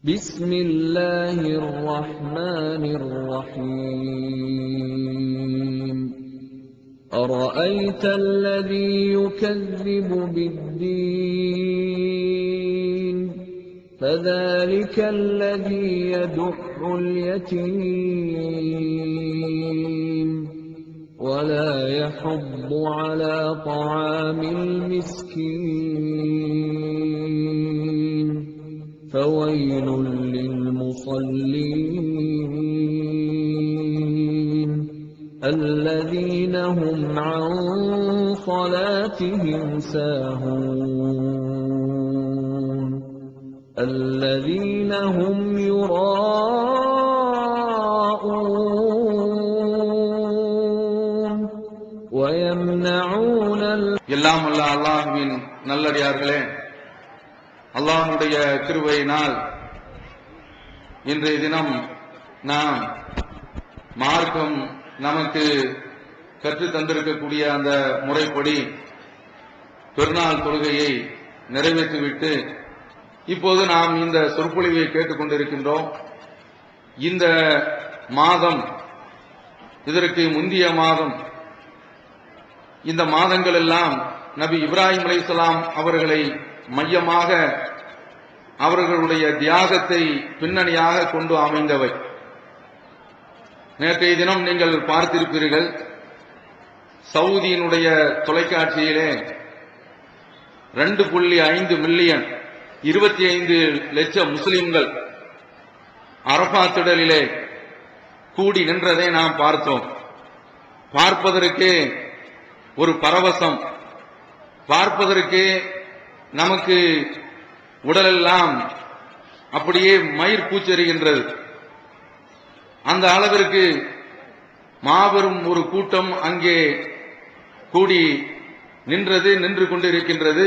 بسم الله الرحمن الرحيم أرأيت الذي يكذب بالدين فذلك الذي يدع اليتيم ولا يحض على طعام المسكين فويل للمصلين الذين هم عن صلاتهم ساهون الذين هم يراءون ويمنعون எல்லாம் வல்ல அல்லாஹ்வின் நல்லடியார்களே, அல்லாஹ்வுடைய கிருபையினால் இன்றைய தினம் நாம் மார்க்கம் நமக்கு கற்றுத் தந்திருக்கக்கூடிய அந்த முறைப்படி பெருநாள் தொழுகையை நிறைவேற்றிவிட்டு இப்போது நாம் இந்த சொற்பொழிவை கேட்டுக்கொண்டிருக்கின்றோம். இந்த மாதம், இதற்கு முந்திய மாதம், இந்த மாதங்கள் எல்லாம் நபி இப்ராஹிம் அலைஹிஸ்ஸலாம் அவர்களை மையமாக, அவர்களுடைய தியாகத்தை பின்னணியாக கொண்டு அமைந்தவை. நேற்றைய தினம் நீங்கள் பார்த்திருப்பீர்கள், சவுதியினுடைய தொலைக்காட்சியிலே 2.5 மில்லியன் 25 லட்சம் முஸ்லிம்கள் அரஃபாத் திடலிலே கூடி நின்றதை நாம் பார்த்தோம். பார்ப்பதற்கே ஒரு பரவசம், பார்ப்பதற்கே நமக்கு உடலெல்லாம் அப்படியே மயிர் பூச்செறிகின்றது. அந்த அளவிற்கு மாபெரும் ஒரு கூட்டம் அங்கே கூடி நின்று கொண்டிருக்கின்றது.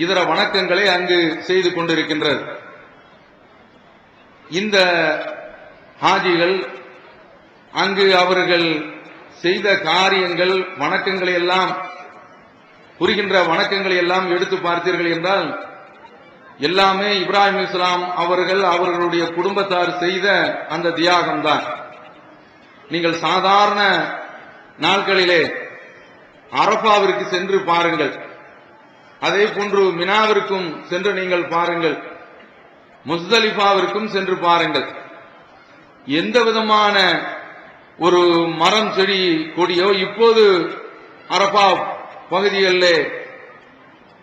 இதர வணக்கங்களை அங்கு செய்து கொண்டிருக்கின்றது. இந்த ஹாஜிகள் அங்கு அவர்கள் செய்த காரியங்கள், வணக்கங்களை எல்லாம், புரிகின்ற வணக்கங்களை எல்லாம் எடுத்து பார்த்தீர்கள் என்றால் எல்லாமே இப்ராஹிம் அலைஹிஸ்ஸலாம் அவர்கள் அவர்களுடைய குடும்பத்தார் செய்த அந்த தியாகம்தான். நீங்கள் சாதாரண நாட்களிலே அரஃபாவிற்கு சென்று பாருங்கள், அதே போன்று மினாவிற்கும் சென்று நீங்கள் பாருங்கள், முஸ்தலிஃபாவிற்கும் சென்று பாருங்கள். எந்த விதமான ஒரு மரம், செடி, கொடியோ, இப்போது அரஃபா பகுதிகளிலே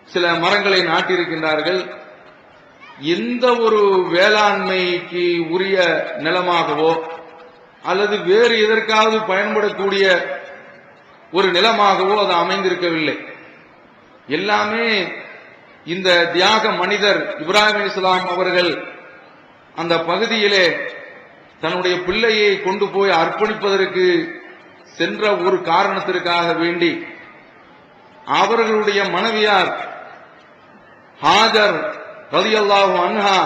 சில மரங்களை நாட்டியிருக்கின்றார்கள். எந்த ஒரு வேளாண்மைக்கு உரிய நிலமாகவோ அல்லது வேறு எதற்காவது பயன்படக்கூடிய ஒரு நிலமாகவோ அது அமைந்திருக்கவில்லை. எல்லாமே இந்த தியாக மனிதர் இப்ராஹிம் அலைஹிஸ்ஸலாம் அவர்கள் அந்த பகுதியிலே தன்னுடைய பிள்ளையை கொண்டு போய் அர்ப்பணிப்பதற்கு சென்ற ஒரு காரணத்திற்காக வேண்டி அவர்களுடைய மனைவியார் ஹாஜர் ரலியல்லாஹு அன்ஹா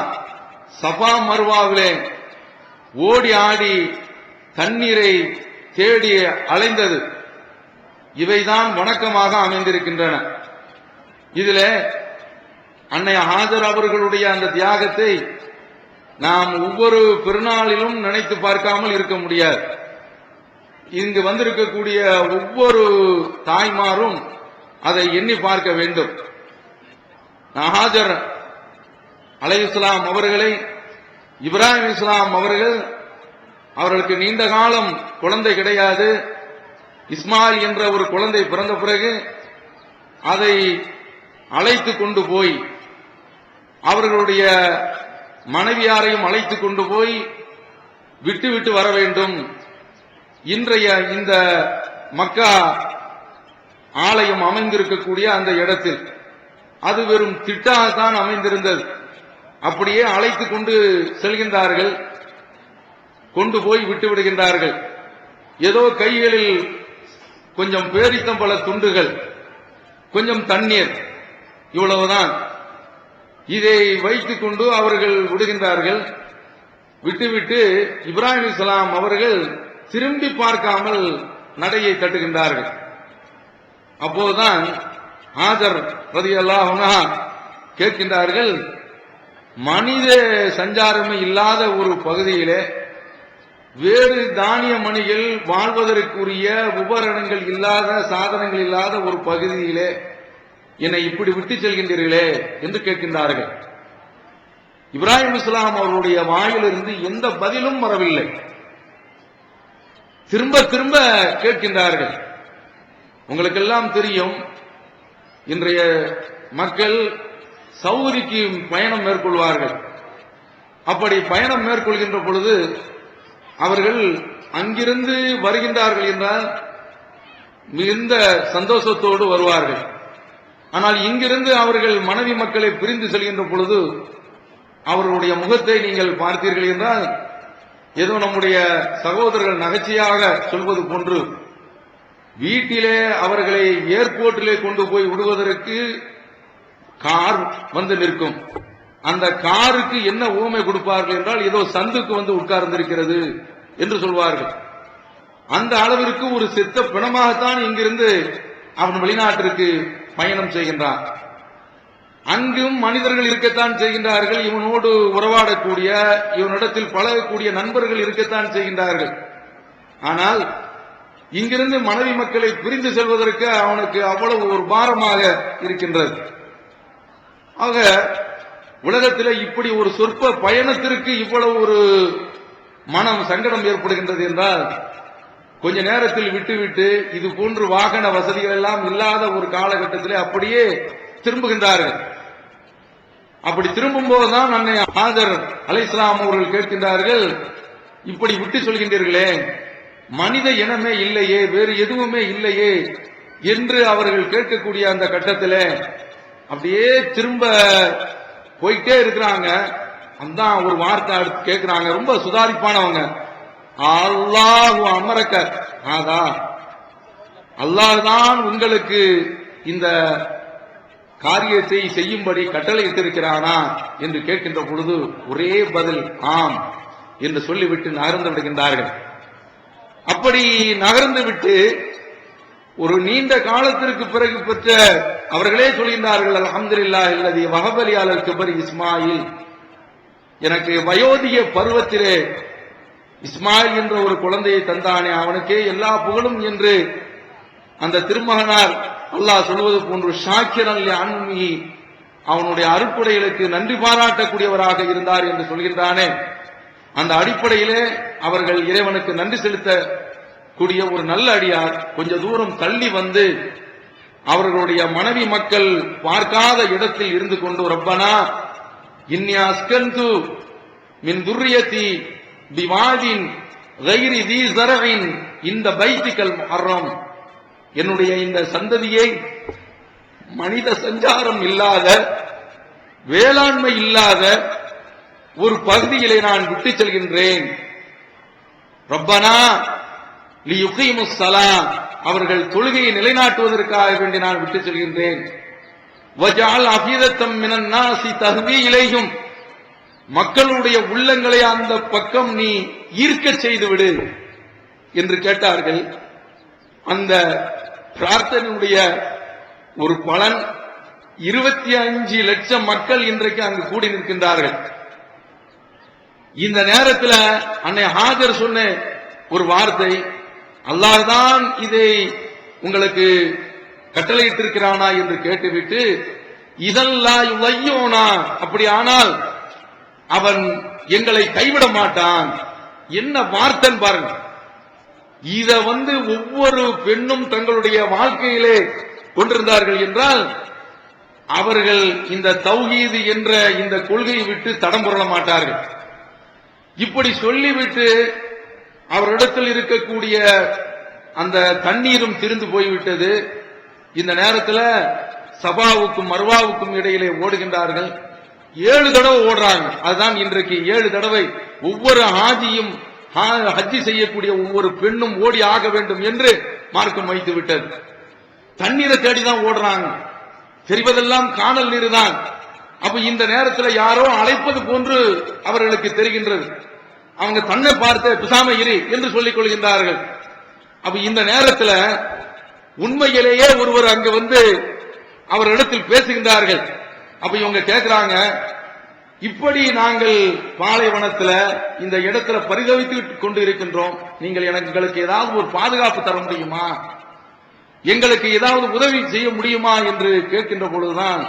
சஃபா மர்வாவிலே ஓடி ஆடி தண்ணீரை தேடி அலைந்தது, இவைதான் வணக்கமாக அமைந்திருக்கின்றன. இதிலே அன்னை ஹாஜர் அவர்களுடைய அந்த தியாகத்தை நாம் ஒவ்வொரு பெருநாளிலும் நினைத்து பார்க்காமல் இருக்க முடியாது. இங்கு வந்திருக்கக்கூடிய ஒவ்வொரு தாய்மாரும் அதை எண்ணி பார்க்க வேண்டும். ஹாஜர் அலைஹிஸ்ஸலாம் அவர்களை இப்ராஹிம் அலைஹிஸ்ஸலாம் அவர்களுக்கு நீண்ட காலம் குழந்தை கிடையாது. இஸ்மாயில் என்ற ஒரு குழந்தை பிறந்த பிறகு அதை அழைத்து கொண்டு போய் அவர்களுடைய மனைவியாரையும் அழைத்து கொண்டு போய் விட்டு வர வேண்டும். இன்றைய இந்த மக்கா ஆலயம் அமைந்திருக்கக்கூடிய அந்த இடத்தில் அது வெறும் திட்டாகத்தான் அமைந்திருந்தது. அப்படியே அழைத்து கொண்டு செல்கின்றார்கள், கொண்டு போய் விட்டு விடுகின்றார்கள். ஏதோ கைகளில் கொஞ்சம் பேரித்தம்பழ துண்டுகள், கொஞ்சம் தண்ணீர், இவ்வளவுதான். இதை வைத்துக் கொண்டு அவர்கள் விடுகின்றார்கள். விட்டுவிட்டு இப்ராஹிம் அலைஹிஸ்ஸலாம் அவர்கள் திரும்பி பார்க்காமல் நடையை தட்டுகின்றார்கள். அப்போதுதான் ஹாஜர் ரலியல்லாஹு அன்ஹா கேட்கின்றார்கள், மனித சஞ்சாரமே இல்லாத ஒரு பகுதியிலே வேறு தானிய மணிகள் வாழ்வதற்குரிய உபகரணங்கள் இல்லாத சாதனங்கள் இல்லாத ஒரு பகுதியிலே என்னை இப்படி விட்டு செல்கின்றீர்களே என்று கேட்கின்றார்கள். இப்ராஹிம் இஸ்லாம் அவருடைய வாயிலிருந்து எந்த பதிலும் வரவில்லை. திரும்ப திரும்ப கேட்கின்றார்கள். உங்களுக்கெல்லாம் தெரியும், இன்றைய மக்கள் சவுதிக்கு பயணம் மேற்கொள்வார்கள். அப்படி பயணம் மேற்கொள்கின்ற பொழுது அவர்கள் அங்கிருந்து வருகின்றார்கள் என்றால் மிகுந்த சந்தோஷத்தோடு வருவார்கள். ஆனால் இங்கிருந்து அவர்கள் மனைவி மக்களை பிரிந்து செல்கின்ற பொழுது அவர்களுடைய முகத்தை நீங்கள் பார்த்தீர்கள் என்றால் ஏதோ நம்முடைய சகோதரர்கள் நகைச்சியாக சொல்வது போன்று வீட்டிலே அவர்களை ஏர்போர்ட்டிலே கொண்டு போய் விடுவதற்கு கார் வந்து நிற்கும். அந்த காருக்கு என்ன ஊமை கொடுப்பார்கள் என்றால் ஏதோ சந்துக்கு வந்து உட்கார்ந்திருக்கிறது என்று சொல்வார்கள். அந்த அளவிற்கு ஒரு செத்த பிணமாகத்தான் இங்கிருந்து அவன் வெளிநாட்டிற்கு பயணம் செய்கின்றான். அங்கும் மனிதர்கள் இருக்கத்தான் செய்கின்றார்கள். இவனோடு உறவாடக்கூடிய, இவனிடத்தில் பழகக்கூடிய நண்பர்கள் இருக்கத்தான் செய்கின்றார்கள். ஆனால் இங்கிருந்து மனைவி மக்களை பிரிந்து செல்வதற்கு அவனுக்கு அவ்வளவு ஒரு பாரமாக இருக்கின்றது. ஆக உலகத்தில் இப்படி ஒரு சொற்ப பயணத்திற்கு இவ்வளவு ஒரு மனம் சங்கடம் ஏற்படுகின்றது என்றால் கொஞ்ச நேரத்தில் விட்டுவிட்டு இது போன்று வாகன வசதிகள் எல்லாம் இல்லாத ஒரு காலகட்டத்திலே அப்படியே திரும்புகின்றார்கள். அப்படி திரும்பும் போதுதான் அன்னை ஹாஜர் அலைஹிஸ்ஸலாம் அவர்கள் கேட்கின்றார்கள், இப்படி விட்டு சொல்கின்றீர்களே, மனித இனமே இல்லையே, வேறு எதுவுமே இல்லையே என்று அவர்கள் கேட்கக்கூடிய அந்த கட்டத்தில் அப்படியே திரும்ப போயிட்டே இருக்கிறாங்க. அந்த ஒரு வார்த்தை அடுத்து கேட்கிறாங்க, ரொம்ப சுதாரிப்பானவங்க. அல்லாஹு அமரக்க ஆதா, அல்லாஹ் தான் உங்களுக்கு இந்த காரியத்தை செய்யும்படி கட்டளை இட்டிருக்கிறானா என்று கேட்கின்ற பொழுது ஒரே பதில் ஆம் என்று சொல்லிவிட்டு நகர்ந்து விடுகின்றார்கள். அப்படி நகர்ந்து விட்டு ஒரு நீண்ட காலத்திற்கு பிறகு பெற்ற அவர்களே சொல்கின்றார்கள், அல்ஹம்துலில்லாஹ் அல்லதி வஹபலி அலல் கிபரி இஸ்மாயில், எனக்கு வயோதிக பருவத்திலே இஸ்மாயில் என்ற ஒரு குழந்தையை தந்தானே, அவனுக்கே எல்லா புகழும் என்று அந்த திருமகனார் அல்லாஹ் சொல்வது போன்று ஷாக்கிரன் அன்மி, அவனுடைய அருட்கொடைகளுக்கு நன்றி பாராட்டக்கூடியவராக இருந்தார் என்று சொல்கின்றானே, அந்த அடிப்படையிலே அவர்கள் இறைவனுக்கு நன்றி செலுத்த கூடிய ஒரு நல்ல அடியார் கொஞ்ச தூரம் தள்ளி வந்து அவர்களுடைய மனைவி மக்கள் பார்க்காத இடத்தில் இருந்து கொண்டு, ரப்பனா இன்னி அஸ்கந்து மின் துர்ரியதி பிவாதின் கைரி தி ஸரஇன் இந்த பைத்திகல் முஹர்ரம், என்னுடைய இந்த சந்ததியை மனித சஞ்சாரம் இல்லாத, வேளாண்மை இல்லாத ஒரு பகுதியிலே நான் விட்டு செல்கின்றேன். ரப்பனா லியுகீமுஸ் ஸலாம், அவர்கள் தொழுகையை நிலைநாட்டுவதற்காக வேண்டி நான் விட்டு செல்கின்றேன். வஜஅல் அஃபீதத்தம் மினன் நாஸி தஹ்வி இலைஹிம், மக்களுடைய உள்ளங்களை அந்த பக்கம் நீ ஈர்க்க செய்து விடு என்று கேட்டார்கள். அந்த பிரார்த்தனையுடைய ஒரு பலன் 25 லட்சம் மக்கள் இன்றைக்கு அங்கு கூடி நிற்கின்றார்கள். இந்த நேரத்தில் அன்னை ஹாஜர் சொன்ன ஒரு வார்த்தை, அல்லாஹ் தான் இதை உங்களுக்கு கட்டளையிட்டிருக்கிறானா என்று கேட்டுவிட்டு, இதெல்லாம் யுவையோனா, அப்படி ஆனால் அவன் எங்களை கைவிட மாட்டான். என்ன வார்த்தை பாருங்க. இத ஒவ்வொரு பெண்ணும் தங்களுடைய வாழ்க்கையிலே கொண்டிருந்தார்கள் என்றால் அவர்கள் இந்த தௌஹீது என்ற இந்த கொள்கையை விட்டு தடம் புரள மாட்டார்கள். இப்படி சொல்லிவிட்டு அவரிடத்தில் இருக்கக்கூடிய அந்த தண்ணீரும் திரிந்து போய்விட்டது. இந்த நேரத்தில் சபாவுக்கும் மர்வாவுக்கும் இடையிலே ஓடுகின்றார்கள். 7 தடவை ஓடுறாங்க. அதுதான் இன்றைக்கு 7 தடவை ஒவ்வொரு ஹாஜியும் ஹஜ்ஜி செய்யக்கூடிய ஒவ்வொரு பெண்ணும் ஓடி ஆக வேண்டும் என்று மார்க்கம் வைத்து விட்டது. தண்ணீரை தேடிதான் ஓடுறாங்க. தெரிவதெல்லாம் காணல் நீர் தான். அப்ப இந்த நேரத்தில் யாரோ அழைப்பது போன்று அவர்களுக்கு தெரிகின்றது. அவங்க தன்னை பார்த்து பிசாம இரு என்று சொல்லிக் கொள்கின்றார்கள். அப்ப இந்த நேரத்தில் உண்மையிலேயே ஒருவர் அங்கு அவரிடத்தில் பேசுகின்றார்கள். அப்ப இவங்க கேட்கிறாங்க, இப்படி நாங்கள் பாலைவனத்தில் இந்த இடத்துல பரிதவித்து கொண்டு இருக்கின்றோம். நீங்கள் எங்களுக்கு ஏதாவது ஒரு பாதுகாப்பு தர முடியுமா, எங்களுக்கு ஏதாவது உதவி செய்ய முடியுமா என்று கேட்கின்ற பொழுதுதான்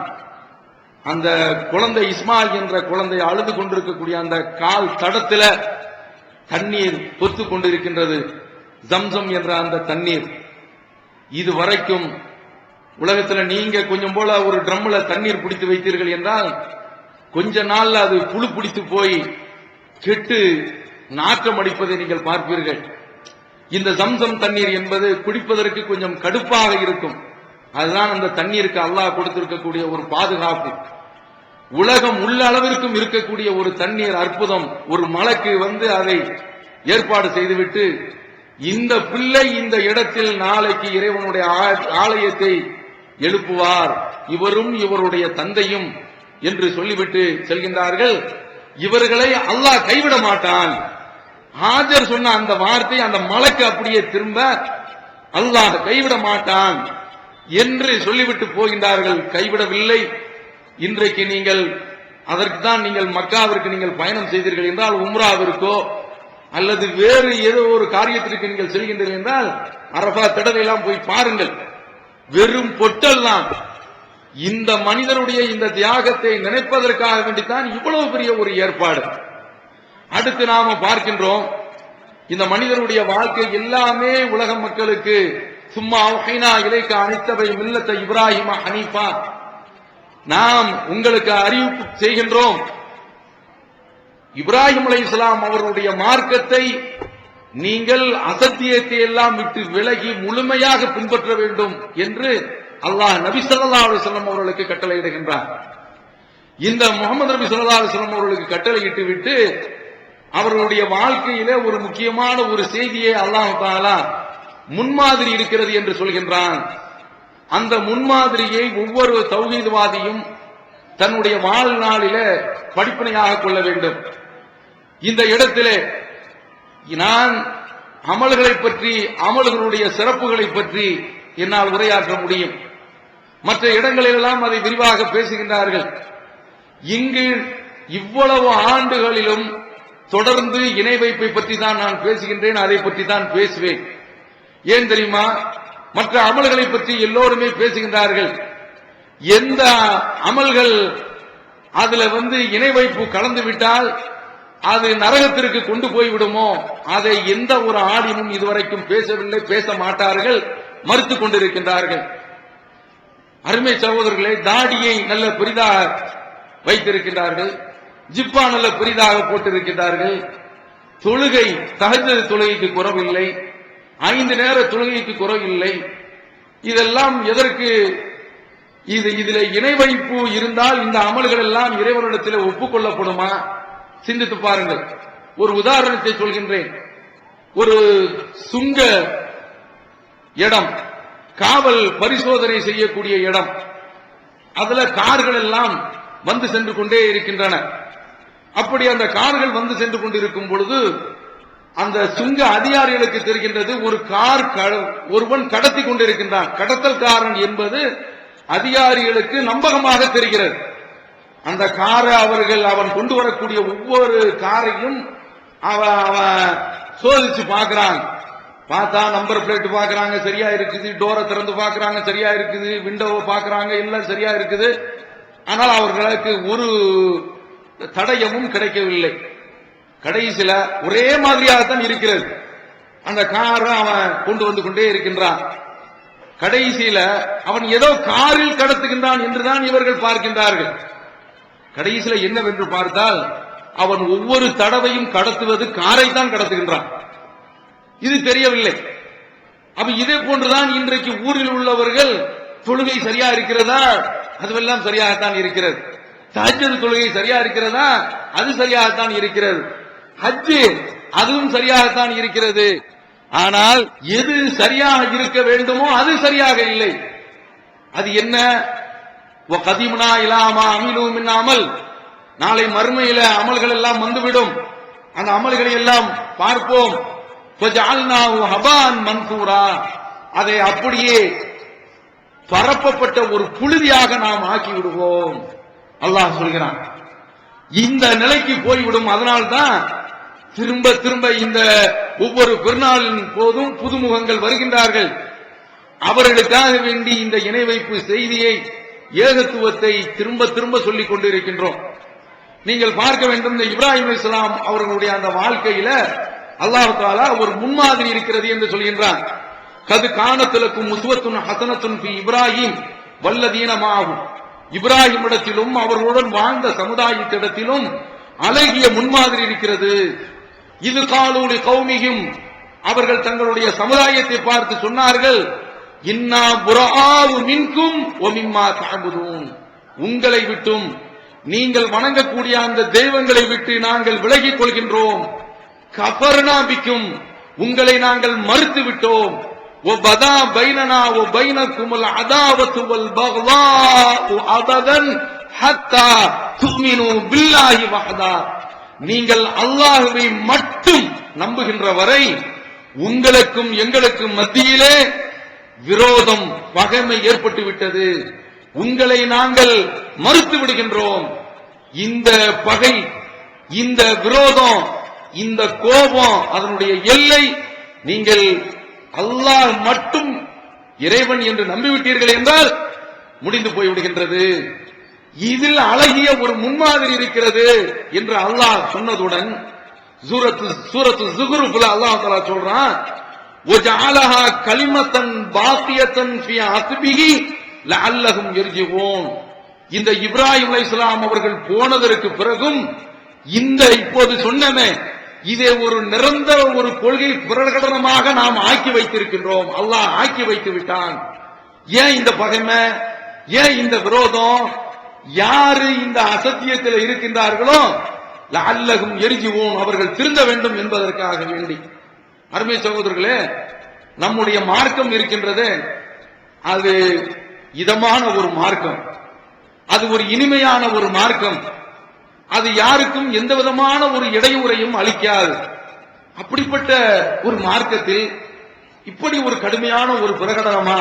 அந்த குழந்தை இஸ்மாயில் என்ற குழந்தை அழுது கொண்டிருக்கக்கூடிய அந்த கால் தடத்தில் தண்ணீர் பொத்து கொண்டிருக்கின்றது. ஜம்சம் என்ற அந்த தண்ணீர் இதுவரைக்கும் உலகத்தில் நீங்க கொஞ்சம் போல ஒரு ட்ரம்ல தண்ணீர் பிடித்து வைத்தீர்கள் என்றால் கொஞ்ச நாள்ல அது புழு பிடித்து போய் கெட்டு நாற்றம் அடிப்பதை நீங்கள் பார்ப்பீர்கள். இந்த ஜம்சம் தண்ணீர் என்பது குடிப்பதற்கு கொஞ்சம் கடுப்பாக இருக்கும். அதுதான் அந்த தண்ணீருக்கு அல்லாஹ் கொடுத்திருக்கக்கூடிய ஒரு பாதுகாப்பு. உலகம் உள்ள அளவிற்கும் இருக்கக்கூடிய ஒரு தண்ணீர் அற்புதம். ஒரு மலைக்கு அதை ஏற்பாடு செய்துவிட்டு இந்த பிள்ளை இந்த இடத்தில் நாளைக்கு இறைவனுடைய ஆலயத்தை எழுப்புவார், இவரும் இவருடைய தந்தையும் என்று சொல்லிவிட்டு செல்கின்றார்கள். இவர்களை அல்லாஹ் கைவிட மாட்டான். ஹாஜர் சொன்ன அந்த வார்த்தை அந்த மலைக்கு அப்படியே திரும்ப அல்லாஹ் கைவிட மாட்டான் என்று சொல்லிவிட்டு போகின்றார்கள். கைவிடவில்லை. இன்றைக்கு நீங்கள் அதற்கு தான் நீங்கள் மக்காவிற்கு நீங்கள் பயணம் செய்தீர்கள் என்றால், உம்ராவிற்கோ அல்லது வேறு ஏதோ ஒரு காரியத்திற்கு நீங்கள் செல்கின்றீர்கள் என்றால் அரபா தடவையெல்லாம் போய் பாருங்கள். வெறும் பொட்டல் தான். இந்த மனிதனுடைய இந்த தியாகத்தை நினைப்பதற்காக வேண்டித்தான் இவ்வளவு பெரிய ஒரு ஏற்பாடு. அடுத்து நாம பார்க்கின்றோம், இந்த மனிதனுடைய வாழ்க்கை எல்லாமே உலக மக்களுக்கு சும்மா இலைக்க அனைத்தவை மில்லத்தை இப்ராஹிமா ஹனீஃபா, நாம் உங்களுக்கு அறிவிப்பு செய்கின்றோம், இப்ராஹிம் அலைஹிஸ்ஸலாம் அவர்களுடைய மார்க்கத்தை நீங்கள் அசத்தியத்தை எல்லாம் விட்டு விலகி முழுமையாக பின்பற்ற வேண்டும் என்று அல்லாஹ் நபி ஸல்லல்லாஹு அலைஹி வஸல்லம் அவர்களுக்கு கட்டளையிடுகின்றார். இந்த முகமது நபி ஸல்லல்லாஹு அலைஹி வஸல்லம் அவர்களுக்கு கட்டளையிட்டு விட்டு அவர்களுடைய வாழ்க்கையிலே ஒரு முக்கியமான ஒரு செய்தியை அல்லாஹ் தஆலா முன்மாதிரி இருக்கிறது என்று சொல்கின்றான். அந்த முன்மாதிரியை ஒவ்வொரு தௌஹீத்வாதியும் தன்னுடைய வாழ்நாளிலே படிப்பினையாக கொள்ள வேண்டும். இந்த இடத்திலே நான் அமல்களை பற்றி, அமல்களுடைய சிறப்புகளை பற்றி என்னால் உரையாற்ற முடியும். மற்ற இடங்களிலெல்லாம் அதை விரிவாக பேசுகின்றார்கள். இங்கு இவ்வளவு ஆண்டுகளிலும் தொடர்ந்து இணை வைப்பை பற்றி தான் நான் பேசுகின்றேன், அதை பற்றி தான் பேசுவேன். ஏன் தெரியுமா? மற்ற அமல்களை பற்றி எல்லோருமே பேசுகின்றார்கள். எந்த அமல்கள் அதுல இணை வைப்பு கலந்து விட்டால் அது நரகத்திற்கு கொண்டு போய்விடுமோ, அதை எந்த ஒரு ஆடினும் இதுவரைக்கும் பேசவில்லை, பேச மாட்டார்கள், மறுத்துக் கொண்டிருக்கின்றார்கள். அருமை சகோதரர்களே, தாடியை நல்ல பெரிதாக வைத்திருக்கின்றார்கள், ஜிப்பா நல்ல பெரிதாக போட்டிருக்கின்றார்கள். தொழுகை தஹஜ்ஜுத் தொழுகைக்கு குறவில்லை, 5 நேர தொழுகைக்கு குறவில்லை. இதெல்லாம் எதற்கு? இதில் இணை வைப்பு இருந்தால் இந்த அமல்கள் எல்லாம் இறைவனிடத்தில் ஒப்புக்கொள்ளப்படுமா? சிந்தித்து பாருங்கள். ஒரு உதாரணத்தை சொல்கின்றேன். ஒரு சுங்க இடம், காவல் பரிசோதனை செய்யக்கூடிய இடம், அதுல கார்கள் எல்லாம் வந்து சென்று கொண்டே இருக்கின்றன. அப்படி அந்த கார்கள் வந்து சென்று கொண்டிருக்கும் பொழுது அந்த சுங்க அதிகாரிகளுக்கு தெரிகின்றது, ஒரு கார் ஒருவன் கடத்தி கொண்டிருக்கின்றான். கடத்தல்காரன் என்பது அதிகாரிகளுக்கு நம்பகமாக தெரிகிறது. அந்த காரை அவன் கொண்டு வரக்கூடிய ஒவ்வொரு காரையும் அவன் சோதிச்சு பார்க்கிறான். பார்த்தா நம்பர் பிளேட் பார்க்கறாங்க, சரியா இருக்குது. டோரை திறந்து பார்க்கறாங்க, சரியா இருக்குது. விண்டோவை பார்க்கறாங்க, எல்லாம் சரியா இருக்குது. ஆனால் அவர்களுக்கு ஒரு தடயமும் கிடைக்கவில்லை. கடைசியில ஒரே மாதிரியாகத்தான் இருக்கிறது. அந்த காரை அவன் கொண்டு வந்து கொண்டே இருக்கின்றான். கடைசியில அவன் ஏதோ காரில் கடத்துகின்றான் என்றுதான் இவர்கள் பார்க்கின்றார்கள். கடைசியில என்னவென்று பார்த்தால் அவன் ஒவ்வொரு தடவையும் கடத்துவது காரை தான் கடத்துகின்றான். இது தெரியவில்லை. அப்ப இதே போன்றுதான் இன்றைக்கு ஊரில் உள்ளவர்கள் தொழுகை சரியா இருக்கிறதா? அதுவெல்லாம் சரியாகத்தான் இருக்கிறது. தஹஜ்ஜுத் தொழுகை சரியா இருக்கிறதா? அது சரியாகத்தான் இருக்கிறது. ஹஜ் அதுவும் சரியாகத்தான் இருக்கிறது. ஆனால் எது சரியாக இருக்க வேண்டுமோ அது சரியாக இல்லை. அது என்ன? வகதிம்னா இலா மா அமிலு மின் அமல், நாளை மறுமையில அமல்கள் எல்லாம் வந்துவிடும். அந்த அமல்களை எல்லாம் பார்ப்போம். ஃபஜஅல்னாஹு ஹபான் மன்சூரா, அதை அப்படியே பரப்பப்பட்ட ஒரு புழுதியாக நாம் ஆக்கி விடுவோம். அல்லாஹ் சொல்கிறான். இந்த நிலைக்கு போய்விடும். அதனால்தான் திரும்ப திரும்ப இந்த ஒவ்வொரு பெருநாளின் போதும் புதுமுகங்கள் வருகின்றார்கள். அவர்களுக்காக வேண்டி இந்த இணை வைப்பு செய்தியை, ஏகத்துவத்தை திரும்ப திரும்ப சொல்லிக் கொண்டிருக்கின்றோம். நீங்கள் பார்க்க வேண்டும், இந்த இப்ராஹிம் அலைஹிஸ்ஸலாம் அவர்களுடைய அந்த வாழ்க்கையில அல்லாஹ் தஆலா ஒரு முன்மாதிரி இருக்கிறது என்று சொல்கின்றான். கது கானத்துலக்கும் உஸ்வத்துன் ஹஸனத்துன் ஃபி இப்ராஹிம் வல்லதீன மாஹு. இப்ராஹிம் இடத்திலும் அவர்களுடன் வாழ்ந்த சமுதாயத்திடத்திலும் அழகிய முன்மாதிரி இருக்கிறது. இது காலூலி கௌமிஹிம், அவர்கள் தங்களுடைய சமுதாயத்தை பார்த்து சொன்னார்கள், இன்னா புராவு மின்கும் வ மிம்மா தஅபுதூன், உங்களை விட்டும் நீங்கள் வணங்கக்கூடிய அந்த தெய்வங்களை விட்டு நாங்கள் விலகிக் கொள்கின்றோம். கஃபர்னா பிக்கும், உங்களை நாங்கள் மறுத்து விட்டோம். وَبَدَا بَيْنَنَا وَبَيْنَكُمُ الْعَدَاوَةُ وَالْبَغْضَاءُ أَبَدًا حَتَّى تُؤْمِنُوا بِاللَّهِ وَحْدَهُ, நீங்கள் அல்லாஹ்வை மட்டும் நம்புகின்ற வரை உங்களுக்கும் எங்களுக்கும் மத்தியிலே விரோதம், பகைமை ஏற்பட்டு விட்டது. உங்களை நாங்கள் மறுத்து விடுகின்றோம். இந்த பகை, இந்த விரோதம், இந்த கோபம், அதனுடைய எல்லை நீங்கள் அல்லாஹ் மட்டும் இறைவன் என்று நம்பிவிட்டீர்கள் என்றால் முடிந்து போய்விடுகின்றது. இதில் அழகிய ஒரு முன்மாதிரி இருக்கிறது என்று அல்லாஹ் சொன்னதுடன் சூரத்து ஸுக்ரூஃப்ல அல்லாஹ் தஆலா சொல்றான், வஜஅலஹா கலிமத்தன் பாக்கியத்தன் ஃபீ அஸ்பிஹி லஅல்லஹும் யர்ஜிஊன். இந்த இப்ராஹிம் அலைஹிஸ்ஸலாம் அவர்கள் போனதற்கு பிறகும் இந்த இப்போது சொன்னமே, இதை ஒரு நிரந்தர ஒரு கொள்கை பிரகடனமாக நாம் ஆக்கி வைத்திருக்கின்றோம். அல்லாஹ் ஆக்கி வைத்து விட்டான். ஏன் இந்த பகைமை, ஏன் இந்த விரோதம்? யாரு இந்த அசத்தியத்தில் இருக்கின்றார்களோ லஅல்லஹும் யர்ஜிஊன், அவர்கள் திருந்த வேண்டும் என்பதற்காக வேண்டி. அருமை சகோதரர்களே, நம்முடைய மார்க்கம் இருக்கின்றது, அது இதமான ஒரு மார்க்கம், அது ஒரு இனிமையான ஒரு மார்க்கம், அது யாருக்கும் எந்த விதமான ஒரு இடையூறையும் அளிக்காது. அப்படிப்பட்ட ஒரு மார்க்கத்தில் இப்படி ஒரு கடுமையான ஒரு பிரகடனமா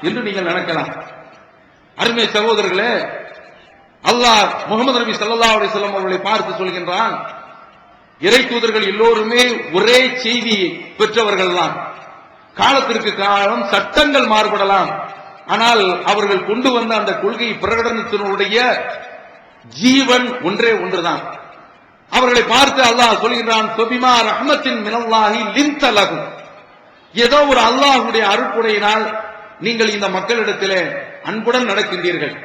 என்று நீங்கள் நினைக்கலாம். அருமை சகோதரர்களே, அல்லாஹ் முஹம்மது நபி ஸல்லல்லாஹு அலைஹி வஸல்லம் அவர்களை பார்த்து சொல்கின்றான், இறை தூதர்கள் எல்லோருமே ஒரே செய்தி பெற்றவர்கள் தான். காலத்திற்கு காலம் சட்டங்கள் மாறுபடலாம், ஆனால் அவர்கள் கொண்டு வந்த அந்த கொள்கை பிரகடனத்தினுடைய ஜீவன் ஒன்றே ஒன்றுதான். அவர்களை பார்த்து அல்லாஹ் சொல்கிறான், ஃபபிமா ரஹ்மத்தின் மினல்லாஹி லின்த லஹும், ஏதோ ஒரு அல்லாஹ்வுடைய அருட்கொடையினால் நீங்கள் இந்த மக்களிடத்திலே அன்புடன் நடக்கின்றீர்கள்.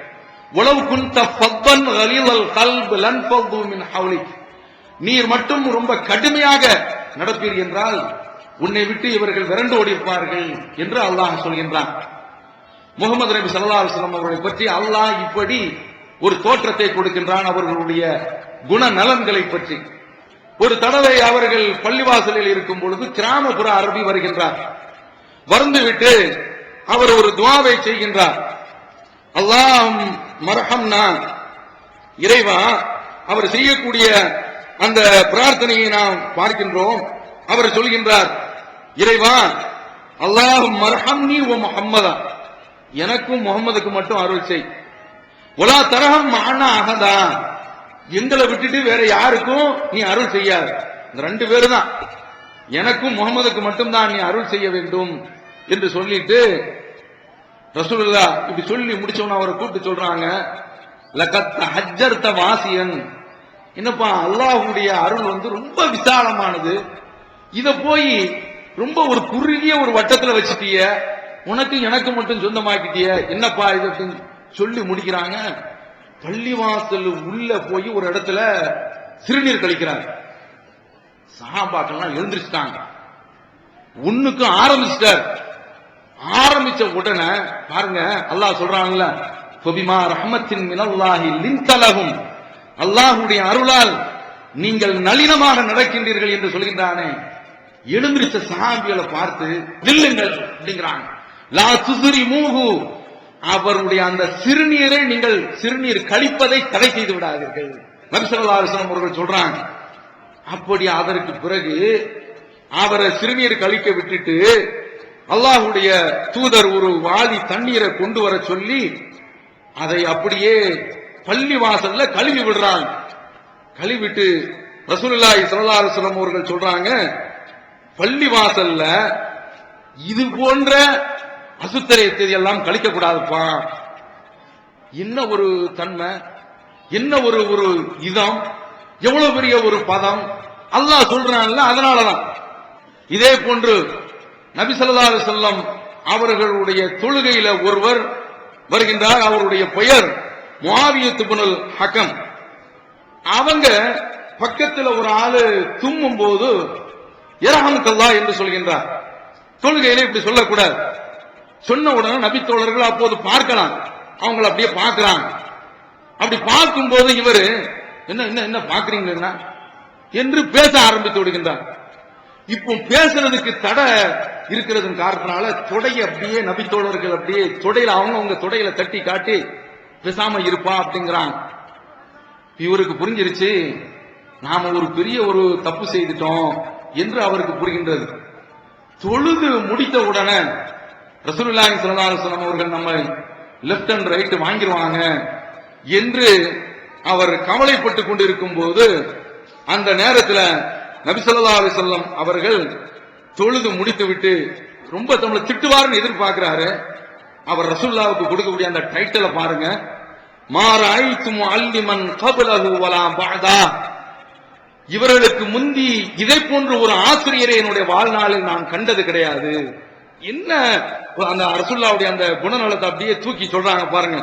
உலவு குன்த ஃபத்தன் கலீலல் கல்ப் லன்ஃபது மின் ஹவ்லிக், நீர் மட்டும் ரொம்ப கடுமையாக நடப்பீர் என்றால் உன்னை விட்டு இவர்கள் விரண்டு ஓடிப்பார்கள் என்று அல்லாஹ் சொல்கின்றான். முஹம்மது நபி ஸல்லல்லாஹு அலைஹி வஸல்லம் அவர்களை பற்றி அல்லாஹ் இப்படி ஒரு தோற்றத்தை கொடுக்கின்றான், அவர்களுடைய குணநலன்களை பற்றி. ஒரு தடவை அவர்கள் பள்ளிவாசலில் இருக்கும் பொழுது கிராமப்புற அரபி வருகின்றார். வந்துவிட்டு அவர் ஒரு துஆவை செய்கின்றார், அல்லாஹ் மர்ஹம்னா, இறைவா. அவர் செய்யக்கூடிய அந்த பிரார்த்தனையை நாம் பார்க்கின்றோம். அவர் சொல்கின்றார், இறைவா அல்லாஹ் மர்ஹம்னி வ முஹம்மதா, எனக்கும் முகமதுக்கு மட்டும் அருள் செய். ஒலா தரகம் மகனா அகதா, எங்களை விட்டுட்டு வேற யாருக்கும் நீ அருள் செய்யாது. இந்த ரெண்டு பேரு தான், எனக்கும் முகமதுக்கு மட்டும்தான் நீ அருள் செய்ய வேண்டும் என்று சொல்லிட்டு ரசூலுல்லாஹ் இப்படி சொல்லி முடிச்சவன அவரை கூப்பிட்டு சொல்றாங்க, லகத் ஹஜ்ஜர்த வாசியன், என்னப்பா அல்லாஹ்வுடைய அருள் ரொம்ப விசாலமானது, இத போய் ரொம்ப ஒரு குறுகிய ஒரு வட்டத்துல வச்சுட்டிய, உனக்கு எனக்கு மட்டும் சொந்தமாக்கிட்டிய, என்னப்பா இது சொல்லி முடிக்கிறாங்க. பள்ளிவாசல் உள்ள போய் ஒரு இடத்துல சிறுநீர் கழிக்கிறாங்க. சஹாபாக்கள்லாம் எழுந்திருச்சிட்டாங்க, ஒண்ணுக்கு ஆரம்பிச்சிட்டார். ஆரம்பிச்ச உடனே பாருங்க அல்லாஹ் சொல்றாங்கல்ல, ஃபபிமா ரஹ்மத்தின் மினல்லாஹி லின்த லஹும், அல்லாஹ்வுடைய அருளால் நீங்கள் நளினமாக நடக்கின்றீர்கள் என்று சொல்கின்றானே. எழுந்திருச்ச சஹாபிகளை பார்த்து நில்லுங்கள் அப்படிங்கிறாங்க. லா துஸ்ரிமூஹு, அவருடைய அந்த சிறுநீரை நீங்கள் சிறுநீர் கழிப்பதை தடை செய்து விடாதீர்கள். நபி ஸல்லல்லாஹு அலைஹி வஸல்லம் அவர்கள் சொல்றாங்க. அப்படி அதற்கு பிறகு அவரை சிறுநீர் கழிக்க விட்டுட்டு அல்லாஹ்வுடைய தூதர் ஒரு வாளி தண்ணீரை கொண்டு வர சொல்லி அதை அப்படியே பள்ளி வாசல்ல கழுவி விடுறாங்க. கழுவிட்டு ரசூலுல்லாஹி ஸல்லல்லாஹு அலைஹி வஸல்லம் அவர்கள் சொல்றாங்க, பள்ளி வாசல்ல இது போன்ற அசுத்தரியத்தை எல்லாம் கழிக்க கூடாதுப்பா. என்ன ஒரு தன்மை, என்ன ஒரு இதம், எவ்வளவு பெரிய ஒரு பதம் அல்லாஹ் சொல்றான்ல. அதனாலதான் இதே போன்று நபி ஸல்லல்லாஹு அலைஹி வஸல்லம் அவர்களுடைய தொழுகையில ஒருவர் வருகின்றார். அவருடைய பெயர் முஆவியத் இப்னுல் ஹக்கம். அவங்க பக்கத்தில் ஒரு ஆளு தும்மும் போது யர்ஹமுக்கல்லாஹ் என்று சொல்கின்றார். தொழுகையில இப்படி சொல்லக்கூடாது. சொன்ன உடனே நபி தோழர்கள் அப்போது பார்க்கலாம், அவங்கள அப்படியே பார்க்கிறாங்க. அப்படி பார்க்கும் போது இவரு என்ன என்ன என்ன பார்க்கறீங்கன்னா என்று பேச ஆரம்பித்து விடுகின்றார். இப்போ பேசுறதுக்கு தடை இருக்கிறது காரணத்தினால தொடையை அப்படியே நபி தோழர்கள் அப்படியே தொடையில அவங்க தொடையில தட்டி காட்டி பேசாம இருப்பா அப்படிங்கிறாங்க. இவருக்கு புரிஞ்சிருச்சு, நாம ஒரு பெரிய ஒரு தப்பு செய்துட்டோம் என்று அவருக்கு புரிகின்றது. தொழுது முடித்த உடனே ரசூலுல்லாஹி ஸல்லல்லாஹு அலைஹி வஸல்லம் அவர்கள் நம்ம லெஃப்ட் அண்ட் ரைட் வாங்கிடுவாங்க என்று அவர் கவலைப்பட்டுக் கொண்டிருக்கும் போது அந்த நேரத்தில் நபி ஸல்லல்லாஹு அலைஹி வஸல்லம் அவர்கள் தொழுது முடித்து விட்டு ரொம்ப நம்மளை திட்டுவார்னு எதிர்பார்க்கிறாரு. அவர் ரசூலுல்லாஹ்வுக்கு கொடுக்கக்கூடிய அந்த டைட்டிலை பாருங்க, மாராய்து முஅல்லிமன் கப்லஹு வலா பஅதா. இவர்களுக்கு முந்தி இதை போன்ற ஒரு ஆசிரியரை என்னுடைய வாழ்நாளில் நான் கண்டது கிடையாது. என்ன அந்த ரசூலுல்லாஹ்வுடைய அந்த குணநலத்தை அப்படியே தூக்கி சொல்றாங்க பாருங்க.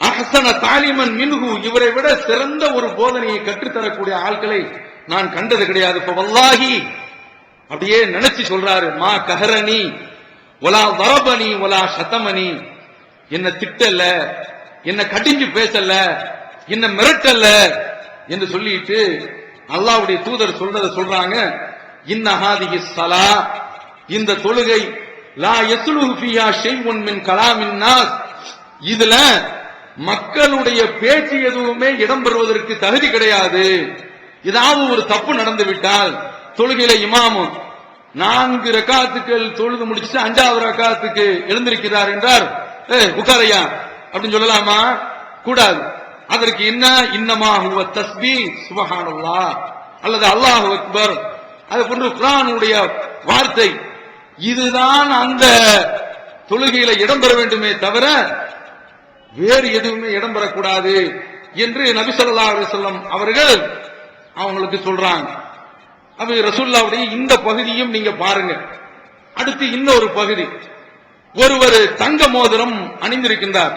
அஹ்ஸன தாலிமன் மின்ஹு, இவரை விட சிறந்த ஒரு போதனையை கற்றுத்தரக்கூடிய ஆட்களை நான் கண்டது கிடையாது. வல்லாஹி அப்படியே நினைச்சு சொல்றாரு, மா கஹரனி வலா வரபனி வலா ஷதமனி, என்ன திட்டல, என்ன கடிஞ்சு பேசல, என்ன மிரட்டல என்று சொல்லிட்டு அல்லாஹ்வுடைய தூதர் சொல்றாங்க, இன்ன ஹாதிஹி ஸலா, இந்த தொழுகை லா யஸ்லுஹு ஃபிஹா ஷைஉன் மின் கலாமின் நாஸ், இதுல மக்களுடைய பேச்சு எதுவுமே இடம்பெறுவதற்கு தகுதி கிடையாது. ஏதாவது ஒரு தப்பு நடந்து விட்டால் தொழுகையில இமாம் 4 ரக்காத்துக்கள் தொழுது முடிச்சு 5வது ரக்காத்துக்கு எழுந்திருக்கிறார் என்றார், உட்காரையா அப்படின்னு சொல்லலாமா? கூடாது. அதற்கு என்ன, இன்னமா ஹுவ தஸ்பீஹ் சுப்ஹானல்லாஹ் அல்லது அல்லாஹு அக்பர், அது போன்று குர்ஆனுடைய வார்த்தை, இதுதான் அந்த தொழுகையில இடம்பெற வேண்டுமே தவிர வேறு எதுவுமே இடம்பெறக்கூடாது என்று நபி ஸல்லல்லாஹு அலைஹி வஸல்லம் அவர்கள் அவங்களுக்கு சொல்றாங்க. அப்ப ரசூலுல்லாஹ்வுடைய இந்த பகுதியும் நீங்க பாருங்க. அடுத்து இன்னொரு பகுதி, ஒருவர் தங்க மோதிரம் அணிந்திருக்கின்றார்.